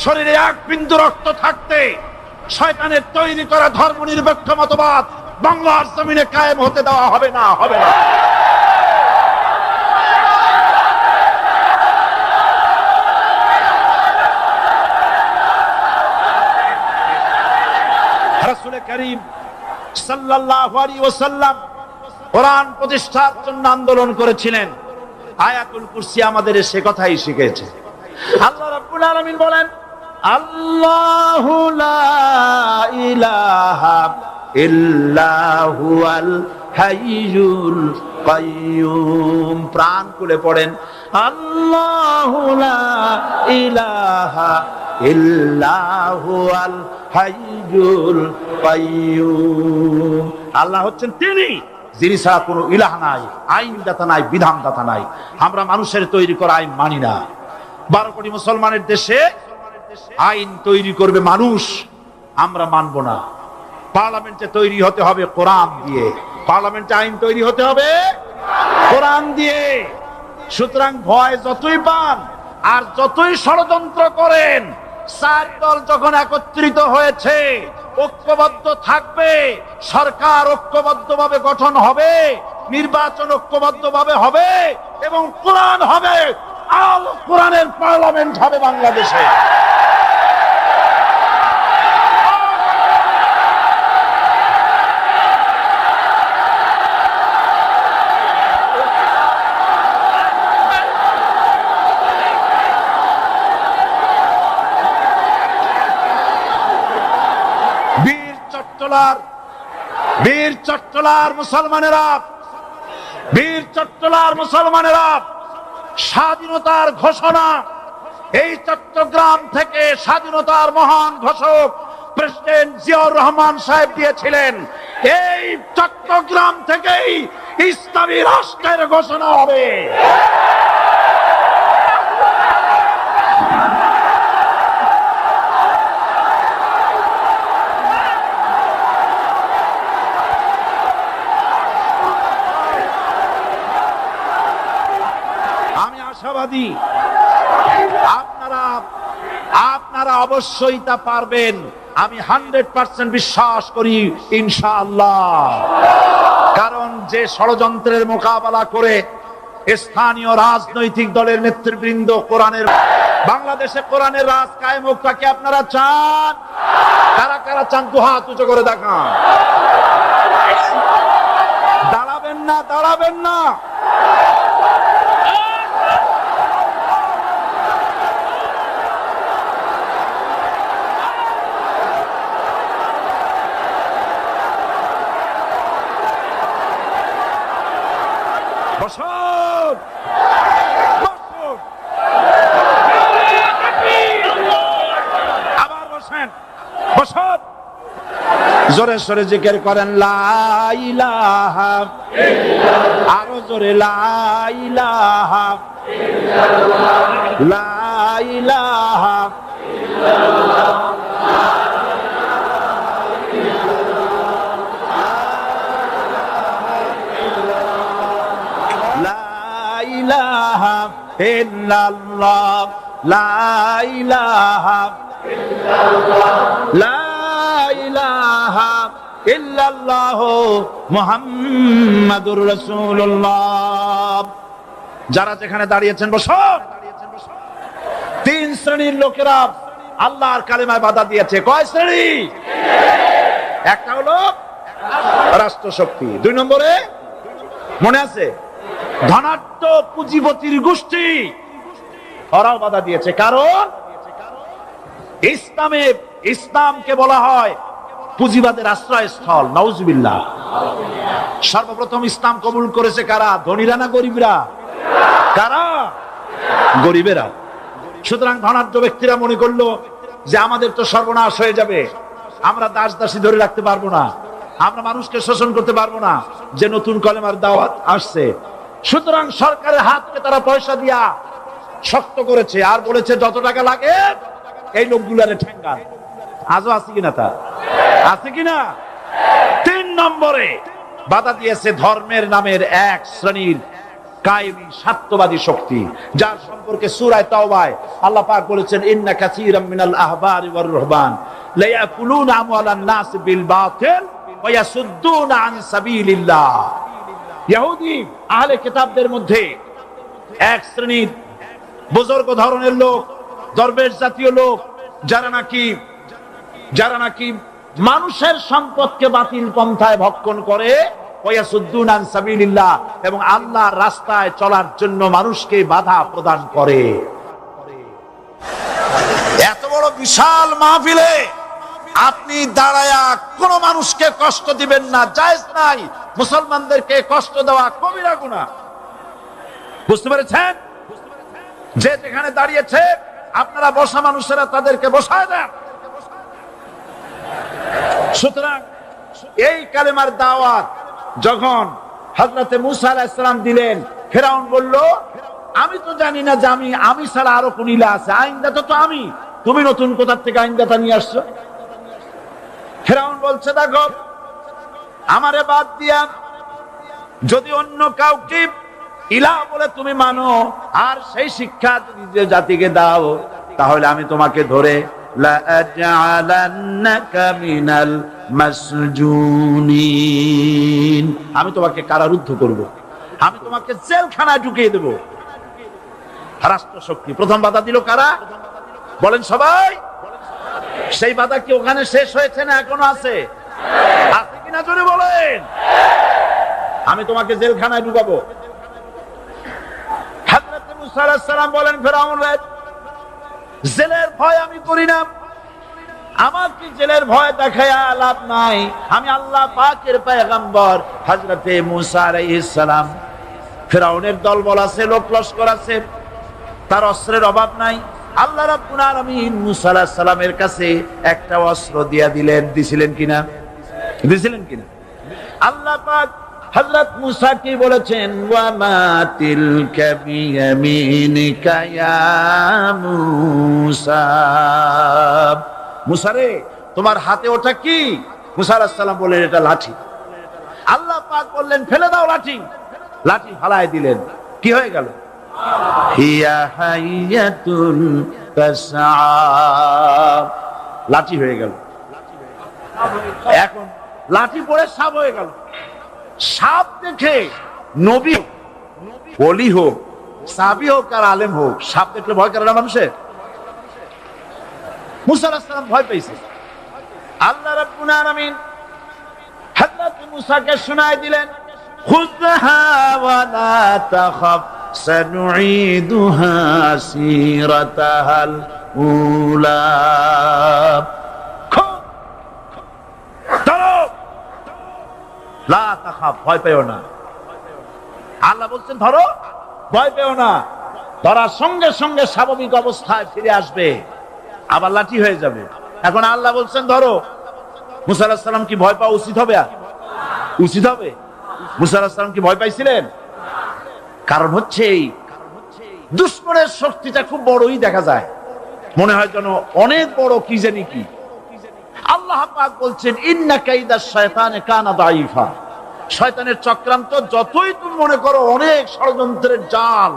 B: শরীরে 1 বিন্দু রক্ত থাকতে শয়তানের তৈরি করা ধর্ম নিরপেক্ষ মতবাদ বাংলার জমিনে কায়েম হতে দেওয়া হবে না, হবে না। রাসূল করিম সাল্লাল্লাহু আলাইহি ওয়াসাল্লাম কোরআন প্রতিষ্ঠার জন্য আন্দোলন করেছিলেন। আয়াতুল কুরসি আমাদের সে কথাই শিখেছে। আল্লাহ রাব্বুল আলামিন বলেন, আল্লাহু লা ইলাহা ইল্লা হুয়াল হাইয়ুল কাইয়ুম। প্রাণ খুলে পড়েন, আল্লাহু লা ইলাহা ইল্লা হুয়াল হাইয়ুল কাইয়ুম। আল্লাহ হচ্ছেন তিনি, যিনি ছাড়া কোনো ইলাহ নাই, আইনদাতা নাই, বিধানদাতা নাই। আমরা মানুষের তৈরি করা আইন মানি না। 12 কোটি মুসলমানের দেশে আইন তৈরি করবে মানুষ, আমরা মানব না। পার্লামেন্টে তৈরি হতে হবে কোরআন দিয়ে, পার্লামেন্টে আইন তৈরি হতে হবে কোরআন দিয়ে। সুতরাং ভয় যতই পান আর যতই ষড়যন্ত্র করেন, 4 দল যখন একত্রিত হয়েছে, ঐক্যবদ্ধ থাকবে, সরকার ঐক্যবদ্ধভাবে গঠন হবে, নির্বাচন ঐক্যবদ্ধভাবে হবে এবং কোরআন হবে, আল কোরআনের পার্লামেন্ট হবে বাংলাদেশে। বীর চট্টলার মুসলমানেরা, বীর চট্টলার মুসলমানেরা স্বাধীনতার ঘোষণা এই চট্টগ্রাম থেকে স্বাধীনতার মহান ঘোষক প্রেসিডেন্ট জিয়াউর রহমান সাহেব দিয়েছিলেন। এই চট্টগ্রাম থেকেই ইসলামী রাষ্ট্রের ঘোষণা হবে। আশাবাদী আপনারা অবশ্যই তা পারবেন। আমি 100% বিশ্বাস করি ইনশাআল্লাহ। কারণ যে ষড়যন্ত্রের মোকাবেলা করে স্থানীয় রাজনৈতিক দলের নেতৃবৃন্দ বাংলাদেশে কোরআনের রাজ কায়েম হোক, তাকে আপনারা চান? কারা কারা চান দু হাত উঁচু করে দেখান। দাঁড়াবেন না, দাঁড়াবেন না। বসুন, বসুন, আবার বসেন, বসুন। জোরে সোরে জিকির করেন লা ইলাহা ইল্লাল্লাহ, আরো জোরে লা ইলাহা ইল্লাল্লাহ, লা ইলাহা ইল্লাল্লাহ, ইলাহা ইল্লাল্লাহ, লা ইলাহা ইল্লাল্লাহ, লা ইলাহা ইল্লাল্লাহ, মুহাম্মাদুর রাসূলুল্লাহ। যারা যেখানে দাঁড়িয়েছেন বসুন। তিন শ্রেণীর লোকেরা আল্লাহর কালেমায় বাধা দিয়েছে। কয় শ্রেণী? একটা হলো রাষ্ট্রশক্তি, দুই নম্বরে মনে আছে ধনাঢ্য পুঁজিপতির গোষ্ঠী, ওরাও বাধা দিয়েছে। কারণ ইসলামকে বলা হয় পুঁজিবাদের আশ্রয়স্থল। নাউজুবিল্লাহ। সর্বপ্রথম ইসলাম কবুল করেছে কারা? ধনীরা না গরিবরা? কারা? গরিবেরা। সুতরাং ধনাঢ্য ব্যক্তিরা মনে করলো যে আমাদের তো সর্বনাশ হয়ে যাবে, আমরা দাস দাসী ধরে রাখতে পারবো না, আমরা মানুষকে শোষণ করতে পারবো না, যে নতুন কলেমার দাওয়াত আসছে। সুতরাং সরকারের হাতকে তারা পয়সা দিয়া শক্ত করেছে আর বলেছে যত টাকা লাগে এই লোকগুলারে ঠেঙ্গান। আজও আছে কিনা? তা আছে কিনা? তিন নম্বরে বাধা দিয়েছে ধর্মের নামের এক শ্রেণীর কায়েমি স্বার্থবাদী শক্তি, যার সম্পর্কে সূরা তাওবায় আল্লাহ পাক বলেছেন ইন্না কাসীরাম মিনাল আহবারি ওয়ার রুহবান লা ইয়াকুলুনা আমওয়ালান নাস বিল বাতিল ওয়া ইয়াসুদ্দুনা আন সাবিলিল্লাহ। ইহুদি আহলে কিতাবদের মধ্যে এক শ্রেণীর বুজুর্গ ধরনের লোক, দরবেশ জাতীয় লোক, যারা নাকি মানুষের সম্পদকে বাতিল পন্থায় ভক্ষণ করে, ওয়াসুদ্দুনা আন সাবিলিল্লাহ, এবং আল্লাহর রাস্তায় চলার জন্য মানুষকে বাধা প্রদান করে। এত বড় বিশাল মাহফিলে আপনি দাঁড়ায়া কোন মানুষকে কষ্ট দিবেন না, জায়েজ নাই। মুসলমানদেরকে কষ্ট দেওয়া কবিরা গুনাহ। বুঝতে পেরেছেন? যে যেখানে দাঁড়িয়েছে আপনারা বসা মানুষেরা তাদেরকে বসায় দেন। সুতরাং এই কালেমার দাওয়াত যখন হযরতে মূসা আলাইহিস সালাম দিলেন, ফেরাউন বলল আমি তো জানি না যে আমি ছাড়া আরো কোন ইলাহ আছে, আইনদাতা তো আমি, তুমি নতুন কোথা থেকে আইনদাতা নিয়ে আসছো? ফেরাউন বলছে দেখো আমারে বাদ দিয়া যদি অন্য কাউকে ইলাহ বলে তুমি মানো আর সেই শিক্ষা যদি জাতিকে দাও, তাহলে আমি তোমাকে ধরে লাআজআলান্নাকা মিনাল মাসজুনিন, আমি তোমাকে কারারুদ্ধ করব, আমি তোমাকে জেলখানায় ঢুকিয়ে দেব। রাষ্ট্রশক্তি প্রথম বাধা দিল কারা? বলেন সবাই। সেই বাধা কি ওখানে শেষ হয়েছে না এখনো আছে? আছে কিনা জোরে বলেন। আমি তোমাকে জেলখানায় ঢুকাবো। হযরত মূসা আলাইহিস সালাম বলেন ফেরাউন রে, জেলের ভয় আমি করি না, আমার কি জেলের ভয় দেখায়া লাভ নাই, আমি আল্লাহ পাকের পয়গম্বর হযরত মূসা আলাইহিস সালাম। ফেরাউনের দলবল আছে, লোক লস্কর আছে, তার অস্ত্রের অভাব নাই। আল্লাহ রাব্বুল আলামিন মূসা আলাইহিস সালামের কাছে একটা অস্ত্র দিছিলেন কিনা? আল্লাহ পাক হযরত মূসা কি বলেছেন? ওয়া মা তিলকা বিয়ামিনিকা ইয়া মূসা, মূসা রে তোমার হাতে ওটা কি? মূসা আলাইহিস সালাম বললেন এটা লাঠি। আল্লাহ পাক বললেন ফেলে দাও লাঠি। লাঠি ফালায় দিলেন। কি হয়ে গেল? হিয়া হাইয়াতুন তাসআ। লাঠি হয়ে গেল, এখন লাঠি পড়ে সাপ হয়ে গেল। সাপ দেখে নবী ওলি হোক, সাহাবী হোক আর আলেম হোক, সাপ দেখলে ভয় করে না মানুষের? মুসা আলাইহিস সালাম ভয় পেয়েছে। আল্লাহ রাব্বুল আলামিন হযরত মুসাকে শোনায় দিলেন, খুযহা ওয়া লা তাখাফ সানুঈদুহা সিরাতাহাল উলা। ধরো, লা তাখাফ, ভয় পেও না। আল্লাহ বলছেন ধরো, ভয় পেও না। ধরার সঙ্গে সঙ্গে স্বাভাবিক অবস্থায় ফিরে আসবে, আবার লাঠি হয়ে যাবে। এখন আল্লাহ বলছেন ধরো, মুসা আলাইহিস সালাম কি ভয় পাওয়া উচিত হবে? উচিত হবে? মুসা আলাইহিস সালাম কি ভয় পাইছিলেন? কারণ হচ্ছে এই দুশমনের শক্তিটা খুব বড়ই দেখা যায়, মনে হয় যেন অনেক বড়, কি জানি কি। আল্লাহ পাক বলছেন ইন্না কাইদাশ শায়তানে কানা দাঈফা। শয়তানের চক্রান্ত যতই তুমি মনে করো অনেক ষড়যন্ত্রের জাল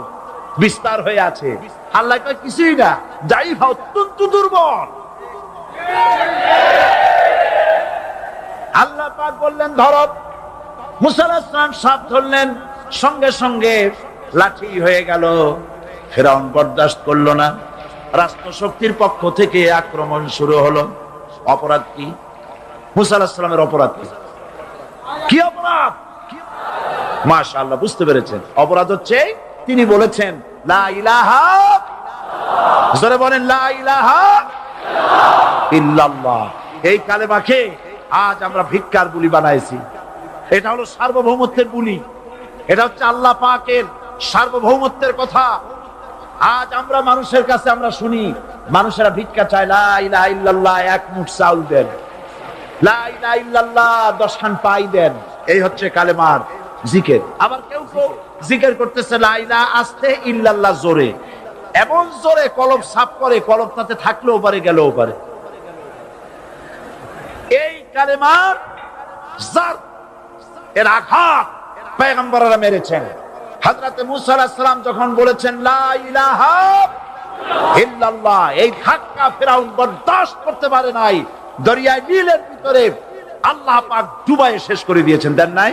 B: বিস্তার হয়ে আছে, আল্লাহ কয় কিছুই না, দাঈফা, অত্যন্ত দুর্বল। আল্লাহ পাক বললেন ধরো। মুসা আলাইহিস সালাম সাপ ধরলেন, সঙ্গে সঙ্গে লাঠি হয়ে গেল। ফিরআউন বরদাস্ত করলো না, রাষ্ট্রশক্তির পক্ষ থেকে আক্রমণ শুরু হলো। অপরাধ কি? মুসা আলাইহিস সালামের অপরাধ কি? কি অপরাধ? মাশাআল্লাহ, বুঝতে পেরেছেন। অপরাধ হচ্ছে তিনি বলেছেন লা ইলাহা, জোরে বলেন লা ইলাহা ইল্লাল্লাহ। এই কালেমাকে আজ আমরা ভিক্ষার বুলি বানাইছি। এটা হলো সার্বভৌমত্বের বুলি, এটা হচ্ছে আল্লাহ পাকের সার্বভৌমত্বের কথা। আজ আমরা মানুষের কাছে আমরা শুনি, মানুষেরা ভিক্ষা চায়, লা ইলাহা ইল্লাল্লাহ, এক মুঠ চাউল দেন, লা ইলাহা ইল্লাল্লাহ 10 খান পাই দেন। এই হচ্ছে কালেমার জিকির। আবার কেউ কেউ জিকির করতেছে লা ইলাহা আস্তে, ইল্লাল্লাহ জোরে, এমন জোরে কলব সাফ করে, কলব তাতে থাকলেও পারে গেলেও পারে। এই কালেমার জার, এর আঘাত পয়গম্বররা মেরেছেন। হযরত মুসা আলাইহিস সালাম যখন বলেছেন লা ইলাহা ইল্লাল্লাহ, এই ধাক্কা ফিরআউন বরদাস্ত করতে পারে নাই। দরিয়ায় নীলের ভিতরে আল্লাহ পাক ডুবাইয়ে শেষ করে দিয়েছেন, দেন নাই?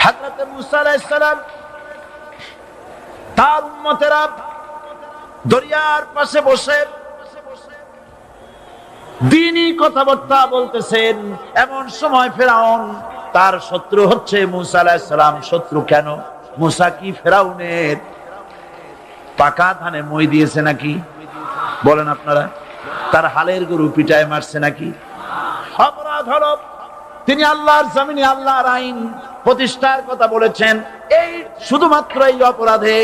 B: হযরত মুসা আলাইহিস সালাম তার উম্মতেরা দরিয়ার পাশে বসে দ্বীনি কথাবার্তা বলতেছেন। এমন সময় ফিরআউন, তার শত্রু হচ্ছে মুসা আলাইহিস সালাম। শত্রু কেন? মুসা কি ফিরআউনের পাকা ধানে মই দিয়েছে নাকি? বলেন আপনারা। তার হালের গরু পিটায় মারছে নাকি? অপরাধ হলো তিনি আল্লাহর জমিনে আল্লাহর আইন প্রতিষ্ঠার কথা বলেছেন। এই শুধুমাত্র এই অপরাধে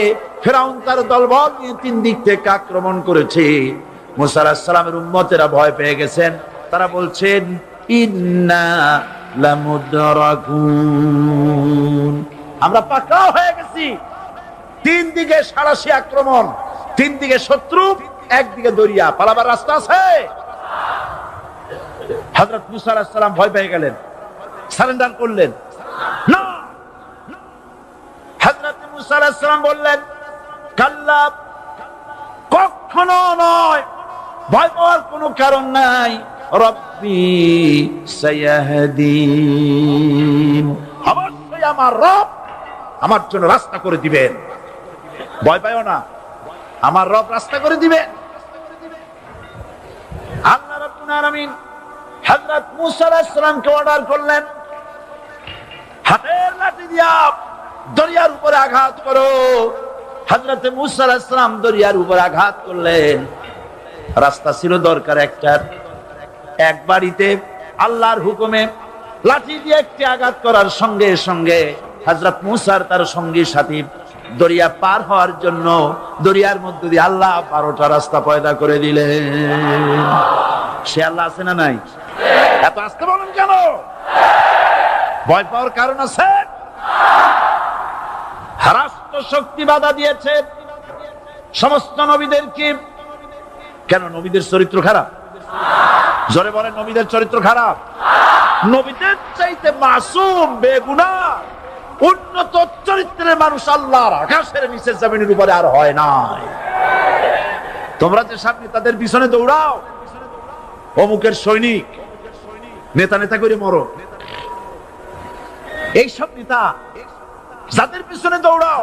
B: ফিরআউন তার দলবল নিয়ে 3 দিক থেকে আক্রমণ করেছে। মুসা আলাইহিস সালামের উম্মতেরা ভয় পেয়ে গেছেন। তারা বলছেন ইন্না লামুদরাকুন, আমরা পাকড়াও হয়ে গেছি। 3 দিকে সারাশি আক্রমণ, 3 দিকে শত্রু, একদিকে দরিয়া, পালাবার রাস্তা আছে? হযরত মুসা আলাইহিস সালাম ভয় পেয়ে গেলেন, সারেন্ডার করলেন না। হযরত মুসা আলাইহিস সালাম বললেন কাল্লা, কখনো নয়, ভয় পাওয়ার কোনো কারণ নাই। রব্বি সায়াহদিন, অবশ্যই আমার রব আমার জন্য রাস্তা করে দিবেন। ভয় পাইও না, আমার রব রাস্তা করে দিবেন। আল্লাহ রাব্বুল আলামিন হযরত মুসা আলাইহিস সালামকে অর্ডার করলেন, হাতের লাঠি দিয়া দরিয়ার উপরে আঘাত করো। হযরত মুসা আলাইহিস সালাম দরিয়ার উপরে আঘাত করলেন। রাস্তা ছিল দরকার একটার, এক বাড়িতে আল্লাহর হুকুমে লাঠি দিয়ে একটি আঘাত করার সঙ্গে সঙ্গে হযরত মুসার তার সঙ্গী সাথী দরিয়া পার হওয়ার জন্য দরিয়ার মধ্যে দিয়ে আল্লাহ 12টা রাস্তা পয়দা করে দিলেন। সে আল্লাহ আছে না নাই? এত আসতে বলেন কেন? ভয় পাওয়ার কারণ আছে? রাষ্ট্র শক্তি বাধা দিয়েছে সমস্ত নবীদেরকে। কেন? নবীদের চরিত্র খারাপ? জোরে বলেন, নবীদের চরিত্র খারাপ? নবীদের চাইতে মাসুম, বেগুনাহ, উন্নত চরিত্রের লেভেলের মানুষ আল্লাহর আকাশের নিচের জমিনের উপরে আর হয় নাই। তোমরা যে সব নেতাদের পিছনে দৌড়াও, অমুকের সৈনিক, নেতা নেতা করে মরো, এইসব নেতা যাদের পিছনে দৌড়াও,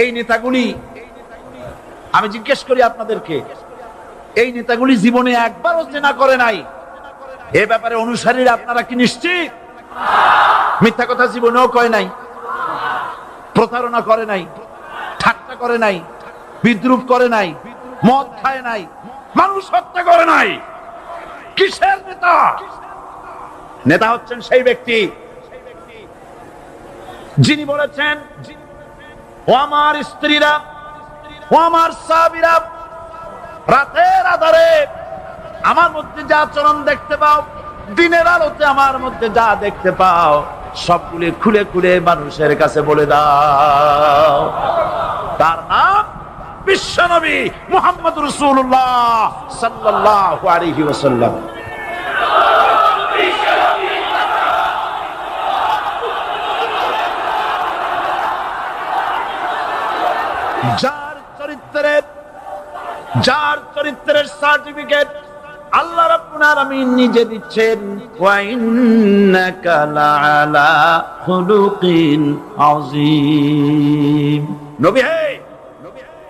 B: এই নেতাগুলি, আমি জিজ্ঞেস করি আপনাদেরকে, এই নেতাগুলি জীবনে একবারও জেনা করে নাই? এ ব্যাপারে অনুসারীরা আপনারা কি নিশ্চিত? মিথ্যা কথা জীবনেও কয় নাই, প্রতারণা করে নাই, ঠাট্টা করে নাই, বিদ্রুপ করে নাই, মদ খায় নাই, মানুষ হত্যা করে নাই। কিসের নেতা? নেতা হচ্ছেন সেই ব্যক্তি যিনি বলেছেন, ও আমার স্ত্রীরা, ও আমার সাহাবীরা, রাতের আধারে আমার মধ্যে যা আচরণ দেখতে পাও, দিনের আলোতে আমার মধ্যে যা দেখতে পাও, সবগুলি খুলে খুলে মানুষের কাছে বলে দাও। তার নাম বিশ্বনবী মুহাম্মদ রাসূলুল্লাহ সাল্লাল্লাহু আলাইহি ওয়াসাল্লাম। যার চরিত্রের সার্টিফিকেট আল্লাহ রাব্বুল আলামিন নিজে দিচ্ছেন, ওয়া ইন্নাকা লাআলা খুলুকিন আযীম। নবী হে,